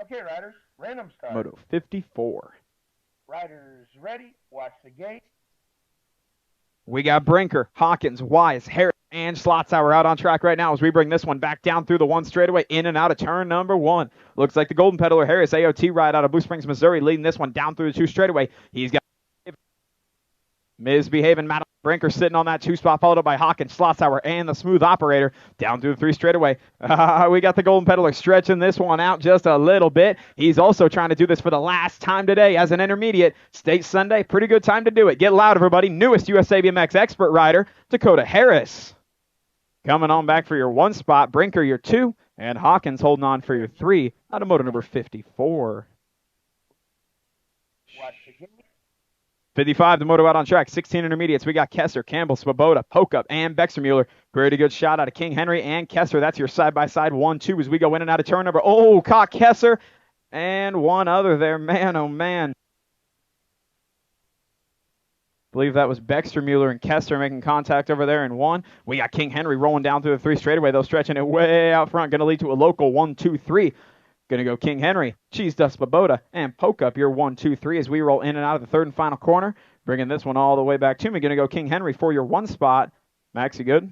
Okay, riders, random start. Moto 54. Riders ready, watch the gate. We got Brinker, Hawkins, Wise, Harris, and Slotzauer out on track right now as we bring this one back down through the 1 straightaway, in and out of turn number 1. Looks like the Golden Peddler Harris AOT ride out of Blue Springs, Missouri, leading this one down through the 2 straightaway. He's got misbehaving Madeline Brinker sitting on that 2 spot, followed up by Hawkins, Slotzauer, and the Smooth Operator down through the 3 straightaway. We got the Golden Peddler stretching this one out just a little bit. He's also trying to do this for the last time today as an intermediate. State Sunday, pretty good time to do it. Get loud, everybody. Newest USA BMX expert rider, Dakota Harris. Coming on back for your 1 spot, Brinker your 2, and Hawkins holding on for your 3 out of motor number 54. Watch the gate. 55, the moto out on track. 16 intermediates. We got Kessler, Campbell, Swoboda, Pokup, and Bexermuller. Pretty good shot out of King Henry and Kessler. That's your side-by-side 1-2 as we go in and out of turn number. Oh, caught Kessler and one other there. Man, oh, man. Believe that was Bexermuller and Kessler making contact over there in 1. We got King Henry rolling down through the 3 straightaway, though, stretching it way out front. Going to lead to a local 1-2-3. Going to go King Henry, Cheese Dust, Swoboda, and Pokup, your 1-2-3 as we roll in and out of the 3rd and final corner. Bringing this one all the way back to me. Going to go King Henry for your 1 spot. Max, you good?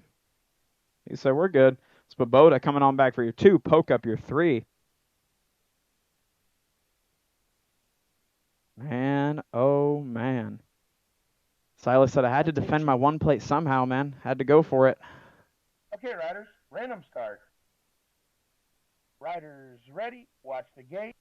He said we're good. Swoboda coming on back for your 2. Pokup, your 3. Man, oh, man. Silas said I had to defend my 1 plate somehow, man. Had to go for it. Okay, riders, random start. Riders ready, watch the gate.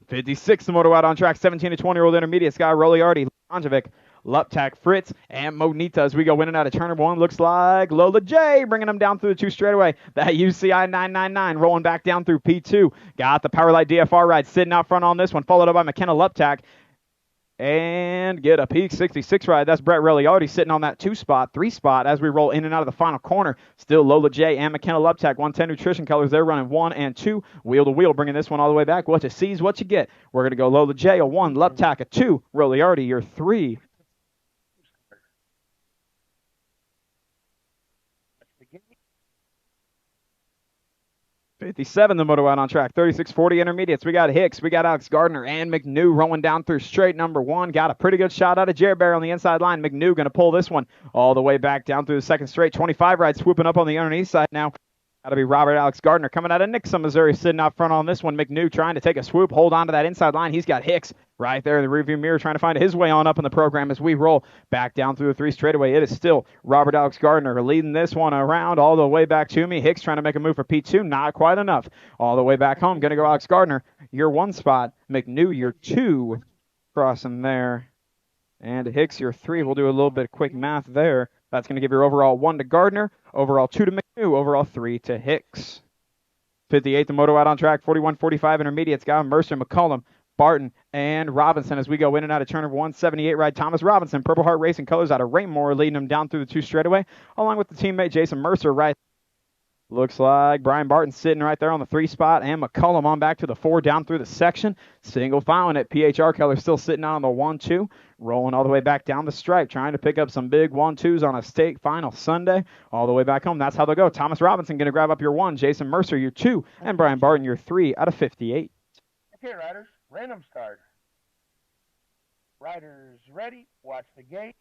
56, the moto out on track. 17 to 20-year-old intermediate. Sky Roliardi, Lanjovic, Luptak, Fritz, and Monita as we go in and out of turn number 1. Looks like Lola J bringing them down through the 2 straightaway. That UCI 999 rolling back down through P2. Got the Powerlight DFR ride sitting out front on this one, followed up by McKenna Luptak. And get a peak 66 ride. That's Brett Reliardi sitting on that 2 spot, 3 spot as we roll in and out of the final corner. Still Lola J and McKenna Luptak, 110 Nutrition Colors. They're running 1 and 2, wheel to wheel, bringing this one all the way back. What you see is what you get. We're going to go Lola J, a 1, Luptak, a 2, Reliardi, your 3. Watch the gate. 57, the moto out on track. 36-40 intermediates. We got Hicks, we got Alex Gardner, and McNew rolling down through straight number 1. Got a pretty good shot out of Jared Bear on the inside line. McNew going to pull this one all the way back down through the 2nd straight. 25 ride swooping up on the underneath side now. Got to be Robert Alex Gardner coming out of Nixa, Missouri, sitting out front on this one. McNew trying to take a swoop, hold on to that inside line. He's got Hicks right there in the rearview mirror trying to find his way on up in the program as we roll back down through the 3 straightaway. It is still Robert Alex Gardner leading this one around all the way back to me. Hicks trying to make a move for P2, not quite enough. All the way back home, going to go Alex Gardner, your 1 spot. McNew, your 2, crossing there. And Hicks, your 3. We'll do a little bit of quick math there. That's going to give your overall 1 to Gardner, overall 2 to McNew, overall 3 to Hicks. 58, the moto out on track. 41-45 intermediates. Got Mercer, McCullum, Barton, and Robinson as we go in and out of turn number 1. 78 ride Thomas Robinson, Purple Heart Racing Colors out of Raymore, leading him down through the 2 straightaway, along with the teammate Jason Mercer right. Looks like Brian Barton sitting right there on the 3 spot, and McCullum on back to the 4 down through the section. Single filing it. PHR Keller still sitting on the 1-2, rolling all the way back down the stripe, trying to pick up some big 1-2s on a state final Sunday. All the way back home. That's how they'll go. Thomas Robinson going to grab up your 1, Jason Mercer your 2, and Brian Barton your 3 out of 58. Okay, riders, random start. Riders ready, watch the gate.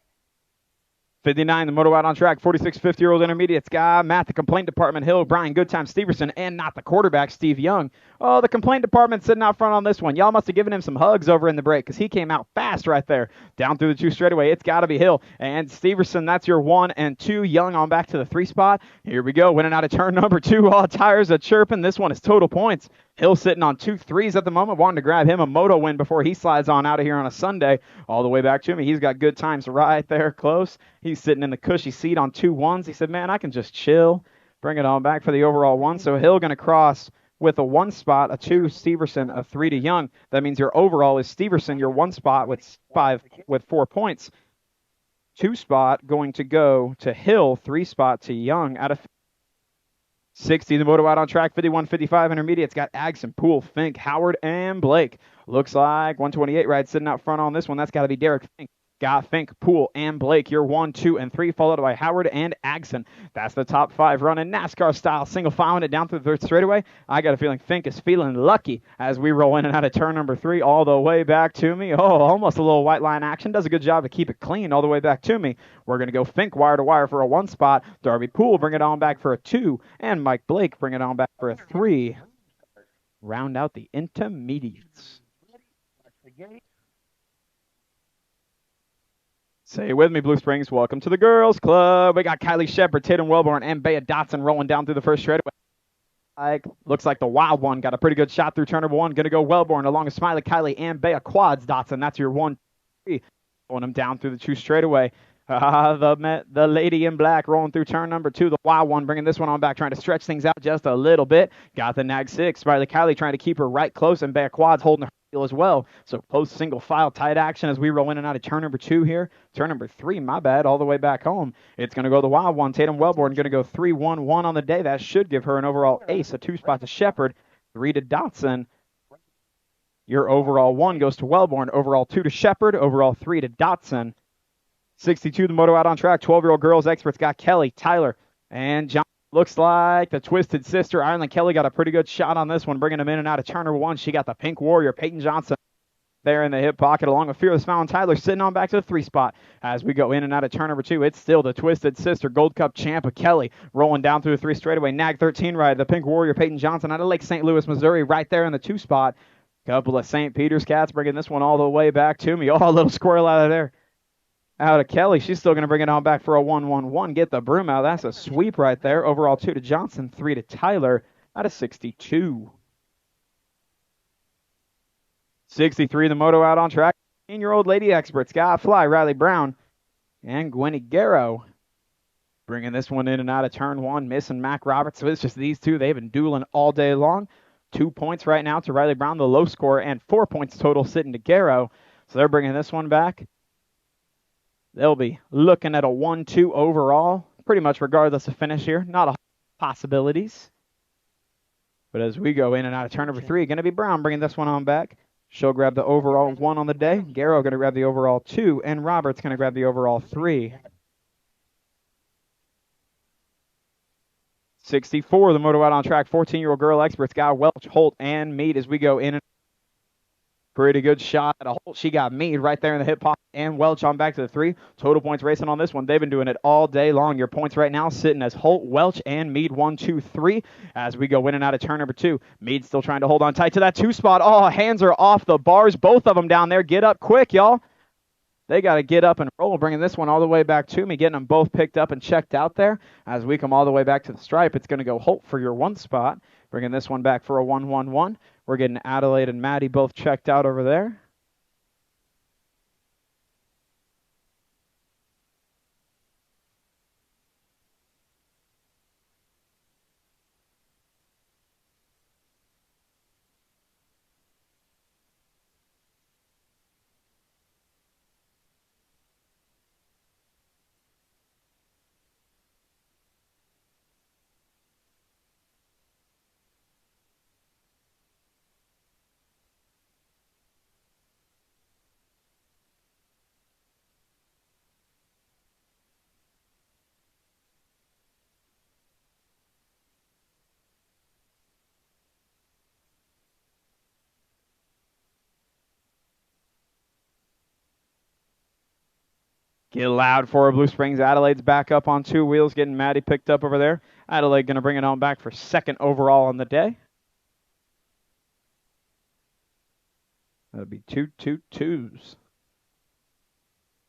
59, the moto out on track. 46, 50-year-old intermediates. Guy, Matt, the complaint department, Hill, Brian, Goodtime, Steverson, and not the quarterback, Steve Young. Oh, the complaint department sitting out front on this one. Y'all must have given him some hugs over in the break because he came out fast right there. Down through the 2 straightaway. It's got to be Hill. And Steverson, that's your 1 and 2. Young on back to the 3 spot. Here we go. Winning out of turn number 2. All tires are chirping. This one is total points. Hill sitting on 2 3s at the moment, wanting to grab him a moto win before he slides on out of here on a Sunday. All the way back to me. He's got good times right there close. He's sitting in the cushy seat on 2 1s. He said, man, I can just chill. Bring it on back for the overall 1. So Hill going to cross with a 1 spot, a 2 Steverson, a 3 to Young. That means your overall is Steverson, your 1 spot with 4 points. 2 spot going to go to Hill, 3 spot to Young out of 60, the moto out on track. 51-55 intermediates. Got Agson, Poole, Fink, Howard, and Blake. Looks like 128 ride sitting out front on this one. That's got to be Derek Fink. Got Fink, Poole, and Blake. You're 1, 2, and 3, followed by Howard and Agson. That's the top 5 running NASCAR style, single filing it down through the 3rd straightaway. I got a feeling Fink is feeling lucky as we roll in and out of turn number 3 all the way back to me. Oh, almost a little white line action. Does a good job to keep it clean all the way back to me. We're going to go Fink wire to wire for a 1 spot. Darby Poole bring it on back for a 2, and Mike Blake bring it on back for a 3. Round out the intermediates. Watch the gate. Say it with me, Blue Springs. Welcome to the Girls Club. We got Kylie Shepard, Tatum Wellborn, and Bea Dotson rolling down through the 1st straightaway. Looks like the wild one got a pretty good shot through turn number 1. Going to go Wellborn along with Smiley, Kylie, and Bea Quads Dotson. That's your 1, 3. Pulling them down through the 2 straightaway. The lady in black rolling through turn number 2. The wild one bringing this one on back, trying to stretch things out just a little bit. Got the nag 6. Riley Kiley trying to keep her right close, and back quads holding her heel as well. So post single file tight action as we roll in and out of turn number 2 here. Turn number 3, my bad, all the way back home. It's going to go the wild one. Tatum Wellborn going to go 3-1-1 on the day. That should give her an overall ace. A 2 spot to Shepard, 3 to Dotson. Your overall 1 goes to Wellborn. Overall 2 to Shepard. Overall 3 to Dotson. 62, the moto out on track. 12-year-old girls experts got Kelly, Tyler, and John. Looks like the Twisted Sister, Ireland Kelly, got a pretty good shot on this one, bringing him in and out of turn number 1. She got the Pink Warrior, Peyton Johnson, there in the hip pocket, along with Fearless Mountain Tyler, sitting on back to the 3 spot. As we go in and out of turn number 2, it's still the Twisted Sister, Gold Cup champ of Kelly, rolling down through the 3 straightaway. Nag 13 ride, the Pink Warrior, Peyton Johnson, out of Lake St. Louis, Missouri, right there in the 2 spot. Couple of St. Peter's cats bringing this one all the way back to me. Oh, a little squirrel out of there. Out of Kelly. She's still going to bring it on back for a 1-1-1. Get the broom out. That's a sweep right there. Overall 2 to Johnson, 3 to Tyler out of 62. 63, the moto out on track. 18-year-old lady experts, Scott Fly, Riley Brown, and Gwenny Garrow. Bringing this one in and out of turn 1. Missing Mac Roberts. So it's just these two. They've been dueling all day long. 2 points right now to Riley Brown, the low score, and 4 points total sitting to Garrow. So they're bringing this one back. They'll be looking at a 1-2 overall, pretty much regardless of finish here. Not a possibilities. But as we go in and out of turn number 3, going to be Brown bringing this one on back. She'll grab the overall 1 on the day. Garrow going to grab the overall 2, and Roberts going to grab the overall 3. 64, the moto out on track. 14-year-old girl experts got Welch, Holt, and Mead as we go in and pretty good shot at a Holt. She got Mead right there in the hip pocket, and Welch on back to the 3. Total points racing on this one. They've been doing it all day long. Your points right now sitting as Holt, Welch, and Mead 1, 2, 3 as we go in and out of turn number 2. Mead still trying to hold on tight to that 2 spot. Oh, hands are off the bars. Both of them down there. Get up quick, y'all. They got to get up and roll, bringing this one all the way back to me, getting them both picked up and checked out there. As we come all the way back to the stripe, it's going to go Holt for your 1 spot, bringing this one back for a 1-1-1. We're getting Adelaide and Maddie both checked out over there. Get loud for Blue Springs. Adelaide's back up on 2 wheels, getting Maddie picked up over there. Adelaide going to bring it on back for 2nd overall on the day. That'll be 2-2-2s.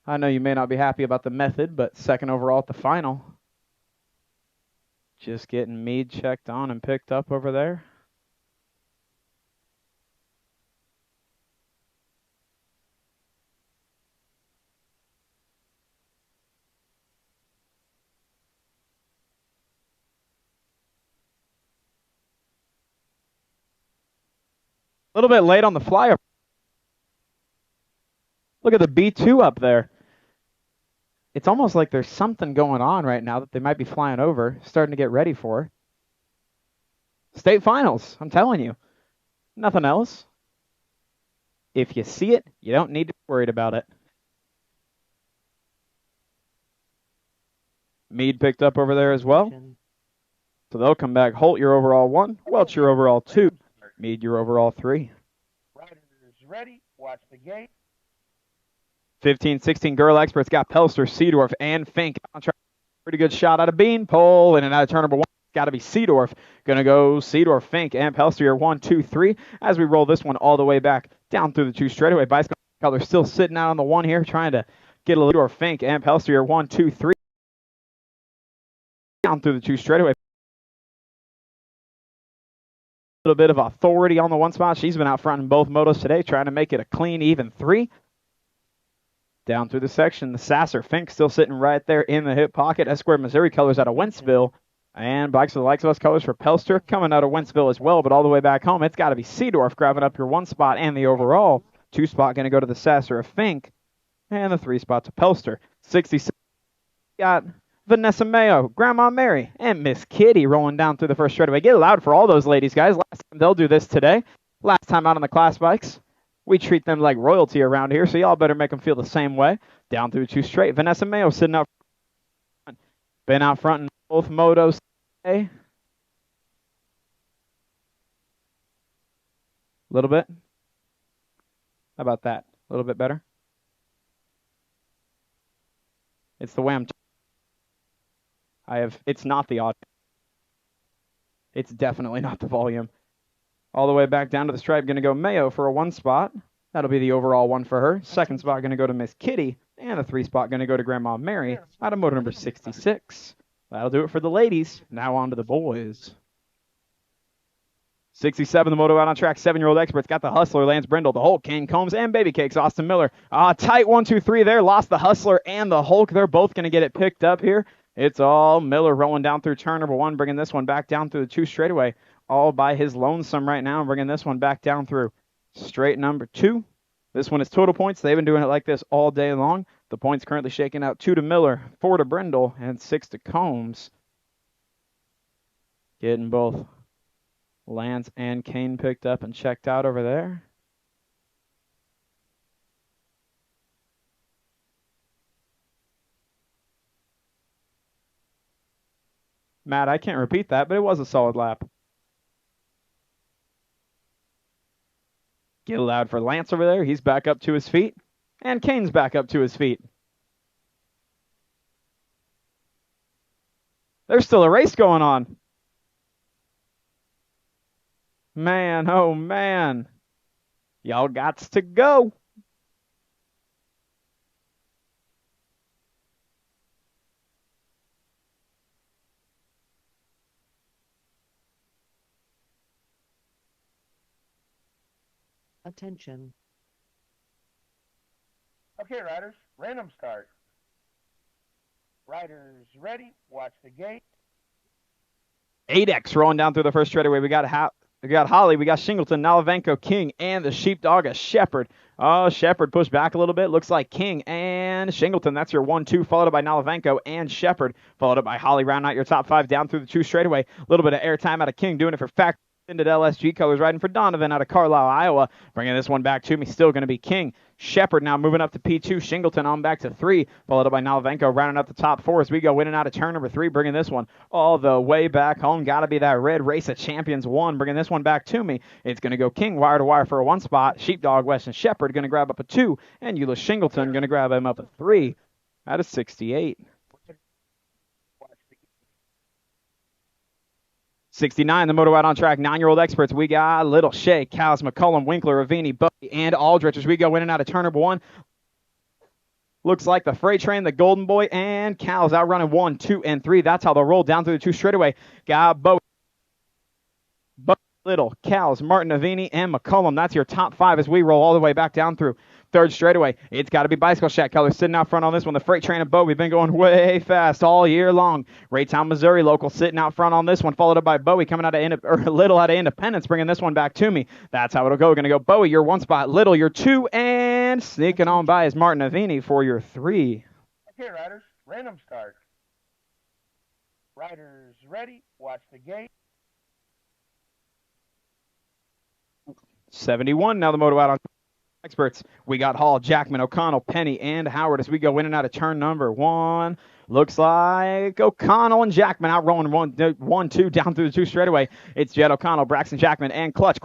I know you may not be happy about the method, but 2nd overall at the final. Just getting Mead checked on and picked up over there. A little bit late on the flyer. Look at the B2 up there. It's almost like there's something going on right now that they might be flying over, starting to get ready for. State finals, I'm telling you. Nothing else. If you see it, you don't need to be worried about it. Mead picked up over there as well. So they'll come back. Holt, your overall 1. Welch, your overall 2. Mead, your overall 3. Riders ready. Watch the gate. 15-16 girl experts got Pelster, Seedorf, and Fink. Pretty good shot out of Beanpole. In and out of turn number 1. Got to be Seedorf. Going to go Seedorf, Fink, and Pelster here. 1, 2, 3. As we roll this one all the way back down through the 2 straightaway. Bicycle color still sitting out on the 1 here, trying to get a little Fink and Pelster here. 1, 2, 3. Down through the 2 straightaway. A little bit of authority on the 1 spot. She's been out front in both motos today, trying to make it a clean, even 3. Down through the section, the Sasser Fink still sitting right there in the hip pocket. S-Square Missouri colors out of Wentzville. And Bikes for the Likes of Us colors for Pelster coming out of Wentzville as well. But all the way back home, it's got to be Seedorf grabbing up your 1 spot and the overall. 2 spot going to go to the Sasser Fink. And the 3 spot to Pelster. 66 got Vanessa Mayo, Grandma Mary, and Miss Kitty rolling down through the first straightaway. Get it loud for all those ladies, guys. Last time they'll do this today. Last time out on the class bikes. We treat them like royalty around here, so y'all better make them feel the same way. Down through 2 straight. Vanessa Mayo sitting out front. Been out front in both motos today. A little bit. How about that? A little bit better. It's the way it's not the audio. It's definitely not the volume. All the way back down to the stripe, going to go Mayo for a 1 spot. That'll be the overall 1 for her. 2nd spot going to go to Miss Kitty. And the 3 spot going to go to Grandma Mary out of motor number 66. That'll do it for the ladies. Now on to the boys. 67, the moto out on track. 7-year-old experts got the Hustler, Lance Brindle, the Hulk, Kane Combs, and Baby Cakes, Austin Miller. Tight 1, 2, 3 there. Lost the Hustler and the Hulk. They're both going to get it picked up here. It's all Miller rolling down through turn number 1, bringing this one back down through the 2 straightaway. All by his lonesome right now, bringing this one back down through straight number 2. This one is total points. They've been doing it like this all day long. The points currently shaking out 2 to Miller, 4 to Brindle, and 6 to Combs. Getting both Lance and Kane picked up and checked out over there. Matt, I can't repeat that, but it was a solid lap. Get it loud for Lance over there. He's back up to his feet. And Kane's back up to his feet. There's still a race going on. Man, oh man. Y'all gots to go. Attention. Okay, riders, random start. Riders ready, watch the gate. 8X rolling down through the first straightaway. We got Holly, we got Shingleton, Nalavenko, King, and the Sheepdog, a Shepherd. Oh, Shepherd pushed back a little bit. Looks like King and Shingleton. That's your 1-2, followed up by Nalavenko and Shepherd, followed up by Holly. Round out your top 5 down through the 2 straightaway. A little bit of airtime out of King, doing it for Factory. Into LSG colors, riding for Donovan out of Carlisle, Iowa. Bringing this one back to me, still going to be King. Shepherd now moving up to P2. Shingleton on back to 3, followed up by Nalavenko, rounding up the top 4 as we go in and out of turn number 3, bringing this one all the way back home. Got to be that red Race of Champions 1, bringing this one back to me. It's going to go King wire to wire for a 1 spot. Sheepdog, Weston Shepherd going to grab up a 2, and Eula Shingleton going to grab him up a 3 out of 68. 69, the moto out on track. 9-year-old experts. We got Little Shea, Cows, McCullum, Winkler, Ravini, Bowie, and Aldrich as we go in and out of turn number 1. Looks like the Freight Train, the Golden Boy, and Cows outrunning 1, 2, and 3. That's how they'll roll down through the 2 straightaway. Got Bowie, Little, Cows, Martin, Avini, and McCullum. That's your top 5 as we roll all the way back down through 3rd straightaway. It's got to be Bicycle Shack colors sitting out front on this one. The Freight Train and Bo, we've been going way fast all year long. Raytown, Missouri local sitting out front on this one, followed up by Bowie coming out of Little out of Independence, bringing this one back to me. That's how it'll go. We're going to go Bowie, your 1 spot. Little, your 2, and sneaking on by is Martin Avini for your 3. Okay, riders, random start. Riders ready, watch the gate. 71, now the moto out on experts. We got Hall, Jackman, O'Connell, Penny, and Howard as we go in and out of turn number 1. Looks like O'Connell and Jackman out rolling 1, 2 down through the 2 straightaway. It's Jed O'Connell, Braxton Jackman, and Clutch.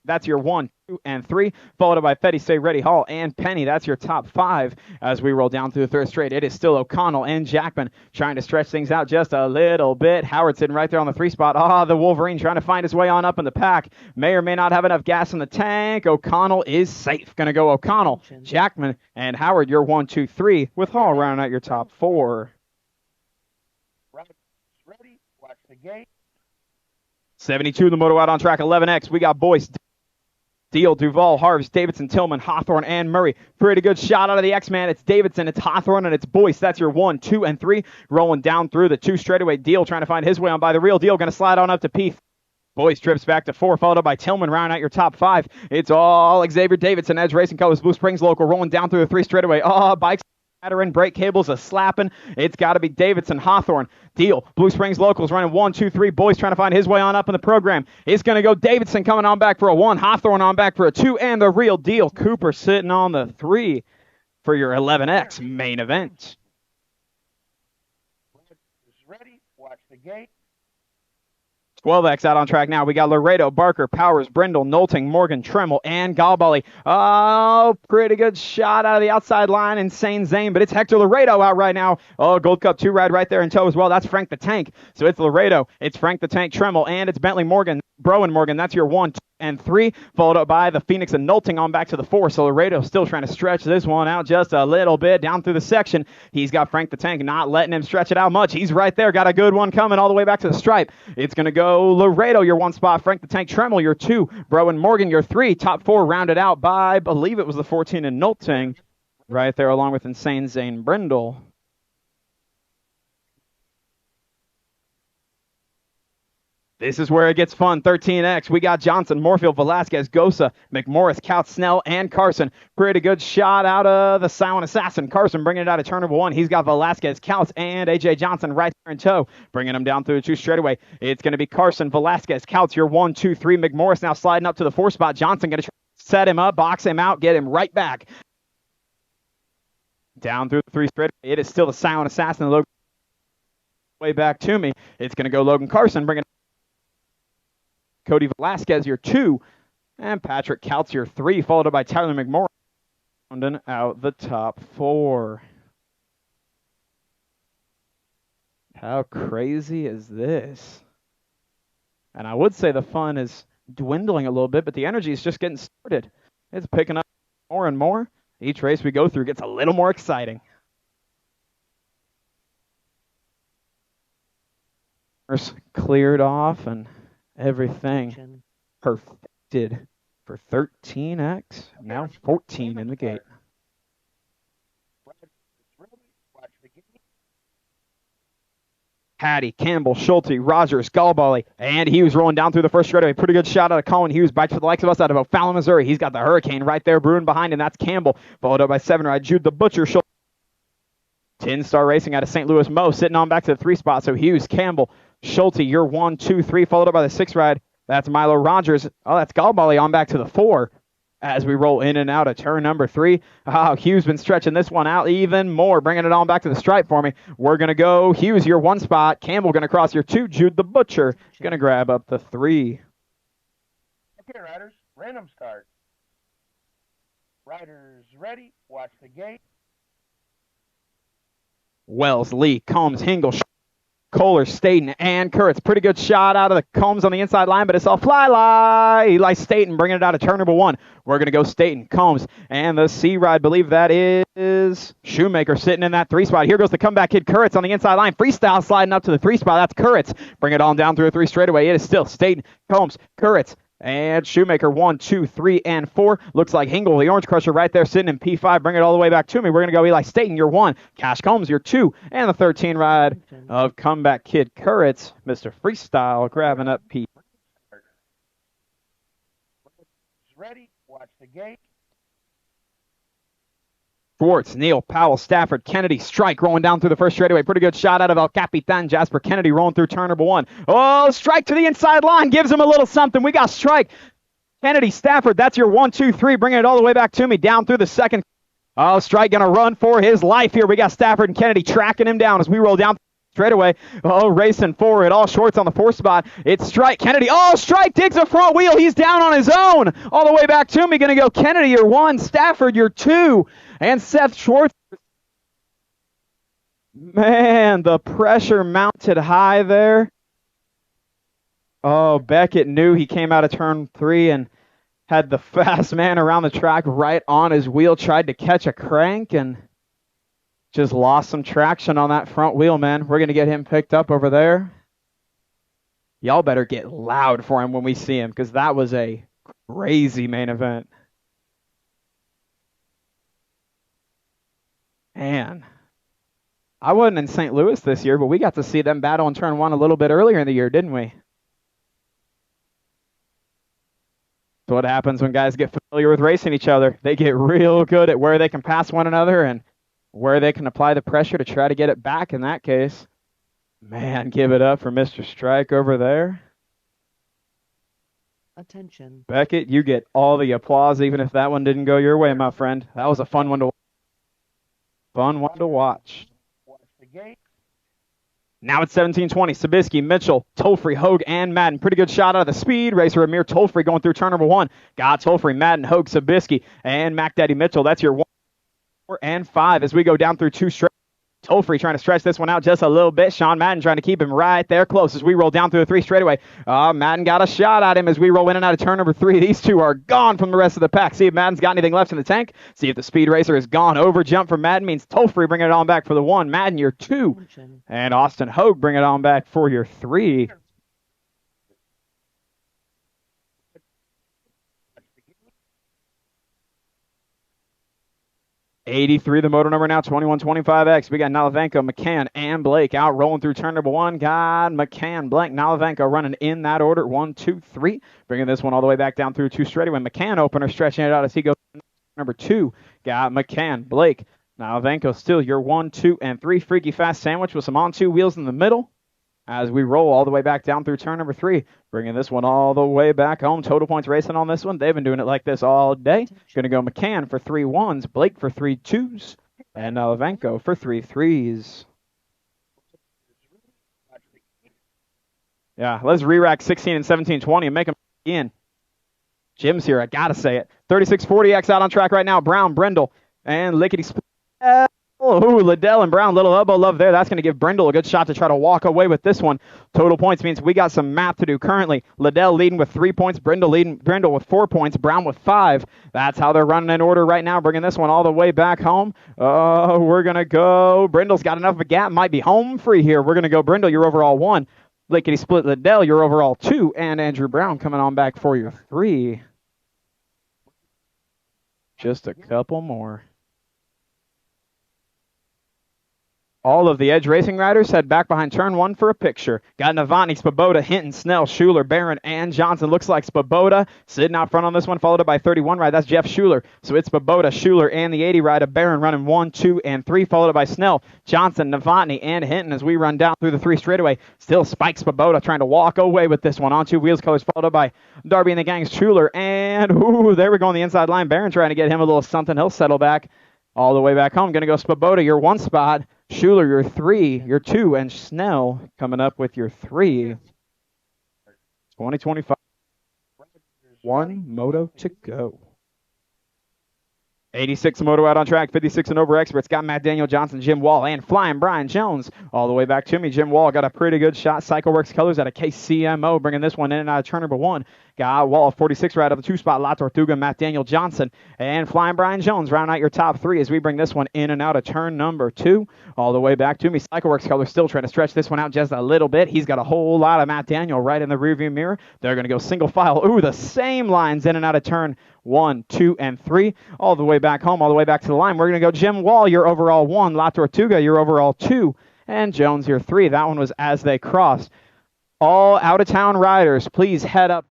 That's your 1, 2, and 3, followed up by Fetty, Stay Ready, Hall, and Penny. That's your top 5 as we roll down through the 3rd straight. It is still O'Connell and Jackman trying to stretch things out just a little bit. Howard sitting right there on the 3 spot. The Wolverine trying to find his way on up in the pack. May or may not have enough gas in the tank. O'Connell is safe. Going to go O'Connell, Jackman, and Howard, your 1, 2, 3, with Hall rounding out your top 4. Ready, watch the gate. 72, the moto out on track. 11X. We got Boyce, Deal, Duval, Harves, Davidson, Tillman, Hawthorne, and Murray. Pretty good shot out of the X-Man. It's Davidson, it's Hawthorne, and it's Boyce. That's your 1, 2, and 3. Rolling down through the 2 straightaway. Deal trying to find his way on by the real Deal. Going to slide on up to P. Boyce trips back to 4, followed up by Tillman, round out your top 5. It's all Xavier Davidson, Edge Racing Colors, Blue Springs Local, rolling down through the 3 straightaway. Bikes battering, brake cables a slapping. It's got to be Davidson, Hawthorne, Deal, Blue Springs Locals running 1, 2, 3. Boyce trying to find his way on up in the program. It's going to go Davidson coming on back for a 1, Hawthorne on back for a 2, and the real Deal, Cooper sitting on the 3 for your 11X main event. Ready, watch the gate. 12X out on track now. We got Laredo, Barker, Powers, Brindle, Nolting, Morgan, Tremmel, and Galbally. Oh, pretty good shot out of the outside line. Insane Zane, but it's Hector Laredo out right now. Oh, Gold Cup 2 ride right there in tow as well. That's Frank the Tank. So it's Laredo, it's Frank the Tank, Tremmel, and it's Bentley Morgan, Browen Morgan. That's your 1, 2, and 3, followed up by the Phoenix and Nolting on back to the 4. So Laredo still trying to stretch this one out just a little bit down through the section. He's got Frank the Tank not letting him stretch it out much. He's right there. Got a good one coming all the way back to the stripe. It's going to go Laredo, your 1 spot. Frank the Tank, Tremmel, your 2. Browen Morgan, your 3. Top 4 rounded out by, I believe it was the 14 and Nolting right there along with Insane Zane Brindle. This is where it gets fun. 13X. We got Johnson, Moorfield, Velasquez, Gosa, McMorris, Couch, Snell, and Carson. Pretty good shot out of the Silent Assassin. Carson bringing it out of turn number 1. He's got Velasquez, Couch, and A.J. Johnson right there in tow, bringing him down through the 2 straightaway. It's going to be Carson, Velasquez, Couch, your 1, 2, 3. McMorris now sliding up to the 4 spot. Johnson going to set him up, box him out, get him right back. Down through the 3 straightaway. It is still the Silent Assassin. Logan way back to me. It's going to go Logan Carson, bringing Cody Velasquez, your 2, and Patrick Couts, your 3, followed up by Tyler McMorris, rounding out the top 4. How crazy is this? And I would say the fun is dwindling a little bit, but the energy is just getting started. It's picking up more and more. Each race we go through gets a little more exciting. Cleared off and everything perfected for 13X. Now 14 in the gate. Hattie, Campbell, Schulte, Rogers, Galbally, and Hughes rolling down through the first straightaway. Pretty good shot out of Colin Hughes. Bites for the likes of us out of O'Fallon, Missouri. He's got the Hurricane right there brewing behind him. That's Campbell, followed up by 7 ride Jude the Butcher. Schulte. 10-Star Racing out of St. Louis. Mo sitting on back to the 3 spot. So Hughes, Campbell, Schulte, you're 1, 2, 3, followed up by the 6 ride. That's Milo Rogers. Oh, that's Galbally on back to the 4 as we roll in and out of turn number 3. Hughes been stretching this one out even more, bringing it on back to the stripe for me. We're going to go Hughes, your 1 spot. Campbell going to cross your 2. Jude the Butcher going to grab up the 3. Okay, riders, random start. Riders ready, watch the gate. Wells, Lee, Combs, Hingle, Kohler, Staten, and Kurtz. Pretty good shot out of the Combs on the inside line, but it's all fly. Eli Staten bringing it out of turn number 1. We're going to go Staten, Combs, and the C-Ride, believe that is Shoemaker sitting in that 3 spot. Here goes the comeback kid, Kurtz on the inside line. Freestyle sliding up to the 3 spot. That's Kurtz. Bring it on down through a 3 straightaway. It is still Staten, Combs, Kurtz, and Shoemaker 1, 2, 3, and 4. Looks like Hingle, the Orange Crusher, right there sitting in P5. Bring it all the way back to me. We're going to go Eli Staten, your 1. Cash Combs, your 2. And the 13 ride of comeback kid Kurtz. Mr. Freestyle grabbing up P. Ready, watch the gate. Schwartz, Neal, Powell, Stafford, Kennedy, Strike rolling down through the first straightaway. Pretty good shot out of El Capitan, Jasper Kennedy rolling through turn number 1. Oh, Strike to the inside line. Gives him a little something. We got Strike. Kennedy, Stafford, that's your 1, 2, 3. Bringing it all the way back to me down through the second. Oh, Strike going to run for his life here. We got Stafford and Kennedy tracking him down as we roll down straightaway. Oh, racing forward. All Schwartz on the 4 spot. It's Strike. Kennedy. Oh, Strike digs a front wheel. He's down on his own. All the way back to me. Going to go Kennedy, your 1. Stafford, your 2. And Seth Schwartz. Man, the pressure mounted high there. Oh, Beckett knew he came out of turn 3 and had the fast man around the track right on his wheel. Tried to catch a crank and just lost some traction on that front wheel, man. We're going to get him picked up over there. Y'all better get loud for him when we see him because that was a Crazy main event. Man, I wasn't in St. Louis this year, but we got to see them battle in turn one a little bit earlier in the year, didn't we? That's what happens when guys get familiar with racing each other. They get real good at where they can pass one another and where they can apply the pressure to try to get it back in that case. Man, give it up for Mr. Strike over there. Attention. Beckett, you get all the applause, even if that one didn't go your way, my friend. That was a fun one to watch. Watch the gate. Now it's 17:20. Sabisky, Mitchell, Tolfree, Hogue, and Madden. Pretty good shot out of the speed racer. Amir Tolfree going through turn number one. Got Tolfree, Madden, Hogue, Sabisky, and Mac Daddy Mitchell. That's your 1, 4, and 5 as we go down through two straight. Tolfree trying to stretch this one out just a little bit. Sean Madden trying to keep him right there close as we roll down through the 3 straightaway. Madden got a shot at him as we roll in and out of turn number 3. These two are gone from the rest of the pack. See if Madden's got anything left in the tank. See if the speed racer is gone. Over jump for Madden means Tolfree bringing it on back for the 1. Madden, your 2. Attention. And Austin Hogue bring it on back for your 3. 83, the motor number now, 2125X. We got Nalavenko, McCann, and Blake out rolling through turn number 1. Got McCann, Blake, Nalavenko running in that order. 1, 2, 3. Bringing this one all the way back down through 2 straightaway. McCann opener stretching it out as he goes number 2. Got McCann, Blake, Nalavenko still your 1, 2, and 3. Freaky fast sandwich with some on 2 wheels in the middle as we roll all the way back down through turn number 3. Bringing this one all the way back home. Total points racing on this one. They've been doing it like this all day. Going to go McCann for 3 1s, Blake for 3 2s, and Nalavenko for 3 3s. Yeah, let's re-rack 16 and 17, 20 and make them in. Jim's here, I got to say it. 3640X out on track right now. Brown, Brindle, and Lickety Split. Oh, Liddell and Brown, little elbow love there. That's going to give Brindle a good shot to try to walk away with this one. Total points means we got some math to do currently. Liddell leading with 3 points, Brindle with 4 points, Brown with 5. That's how they're running in order right now, bringing this one all the way back home. We're going to go. Brindle's got enough of a gap, might be home free here. We're going to go Brindle, your overall 1. Lickety Split Liddell, your overall 2. And Andrew Brown coming on back for your 3. Just a couple more. All of the Edge Racing riders head back behind turn 1 for a picture. Got Novotny, Svoboda, Hinton, Snell, Schuler, Barron, and Johnson. Looks like Svoboda sitting out front on this one, followed by 31 ride. That's Jeff Schuler. So it's Svoboda, Schuler, and the 80 ride of Barron running 1, 2, and 3, followed by Snell, Johnson, Novotny, and Hinton as we run down through the 3 straightaway. Still Spike Svoboda trying to walk away with this one on 2 wheels colors, followed by Darby and the gang's Schuler. And, there we go on the inside line. Barron trying to get him a little something. He'll settle back all the way back home. Going to go Svoboda, your 1 spot. Schuler, your 3, your 2, and Snell coming up with your 3. 2025. 1 moto to go. 86 moto out on track, 56 and over experts. Got Matt Daniel Johnson, Jim Wall, and Flying Brian Jones all the way back to me. Jim Wall got a pretty good shot. CycleWorks Colors out of KCMO, bringing this one in and out of turn number 1. Got Wall 46 right out of the 2 spot. La Tortuga, Matt Daniel Johnson, and Flying Brian Jones round out your top 3 as we bring this one in and out of turn number 2 all the way back to me. CycleWorks Colors still trying to stretch this one out just a little bit. He's got a whole lot of Matt Daniel right in the rearview mirror. They're going to go single file. The same lines in and out of turn 1, 2, and 3 all the way back home, all the way back to the line. We're going to go Jim Wall, your overall 1, La Tortuga, your overall 2, and Jones, your 3. That one was as they crossed. All out-of-town riders, please head up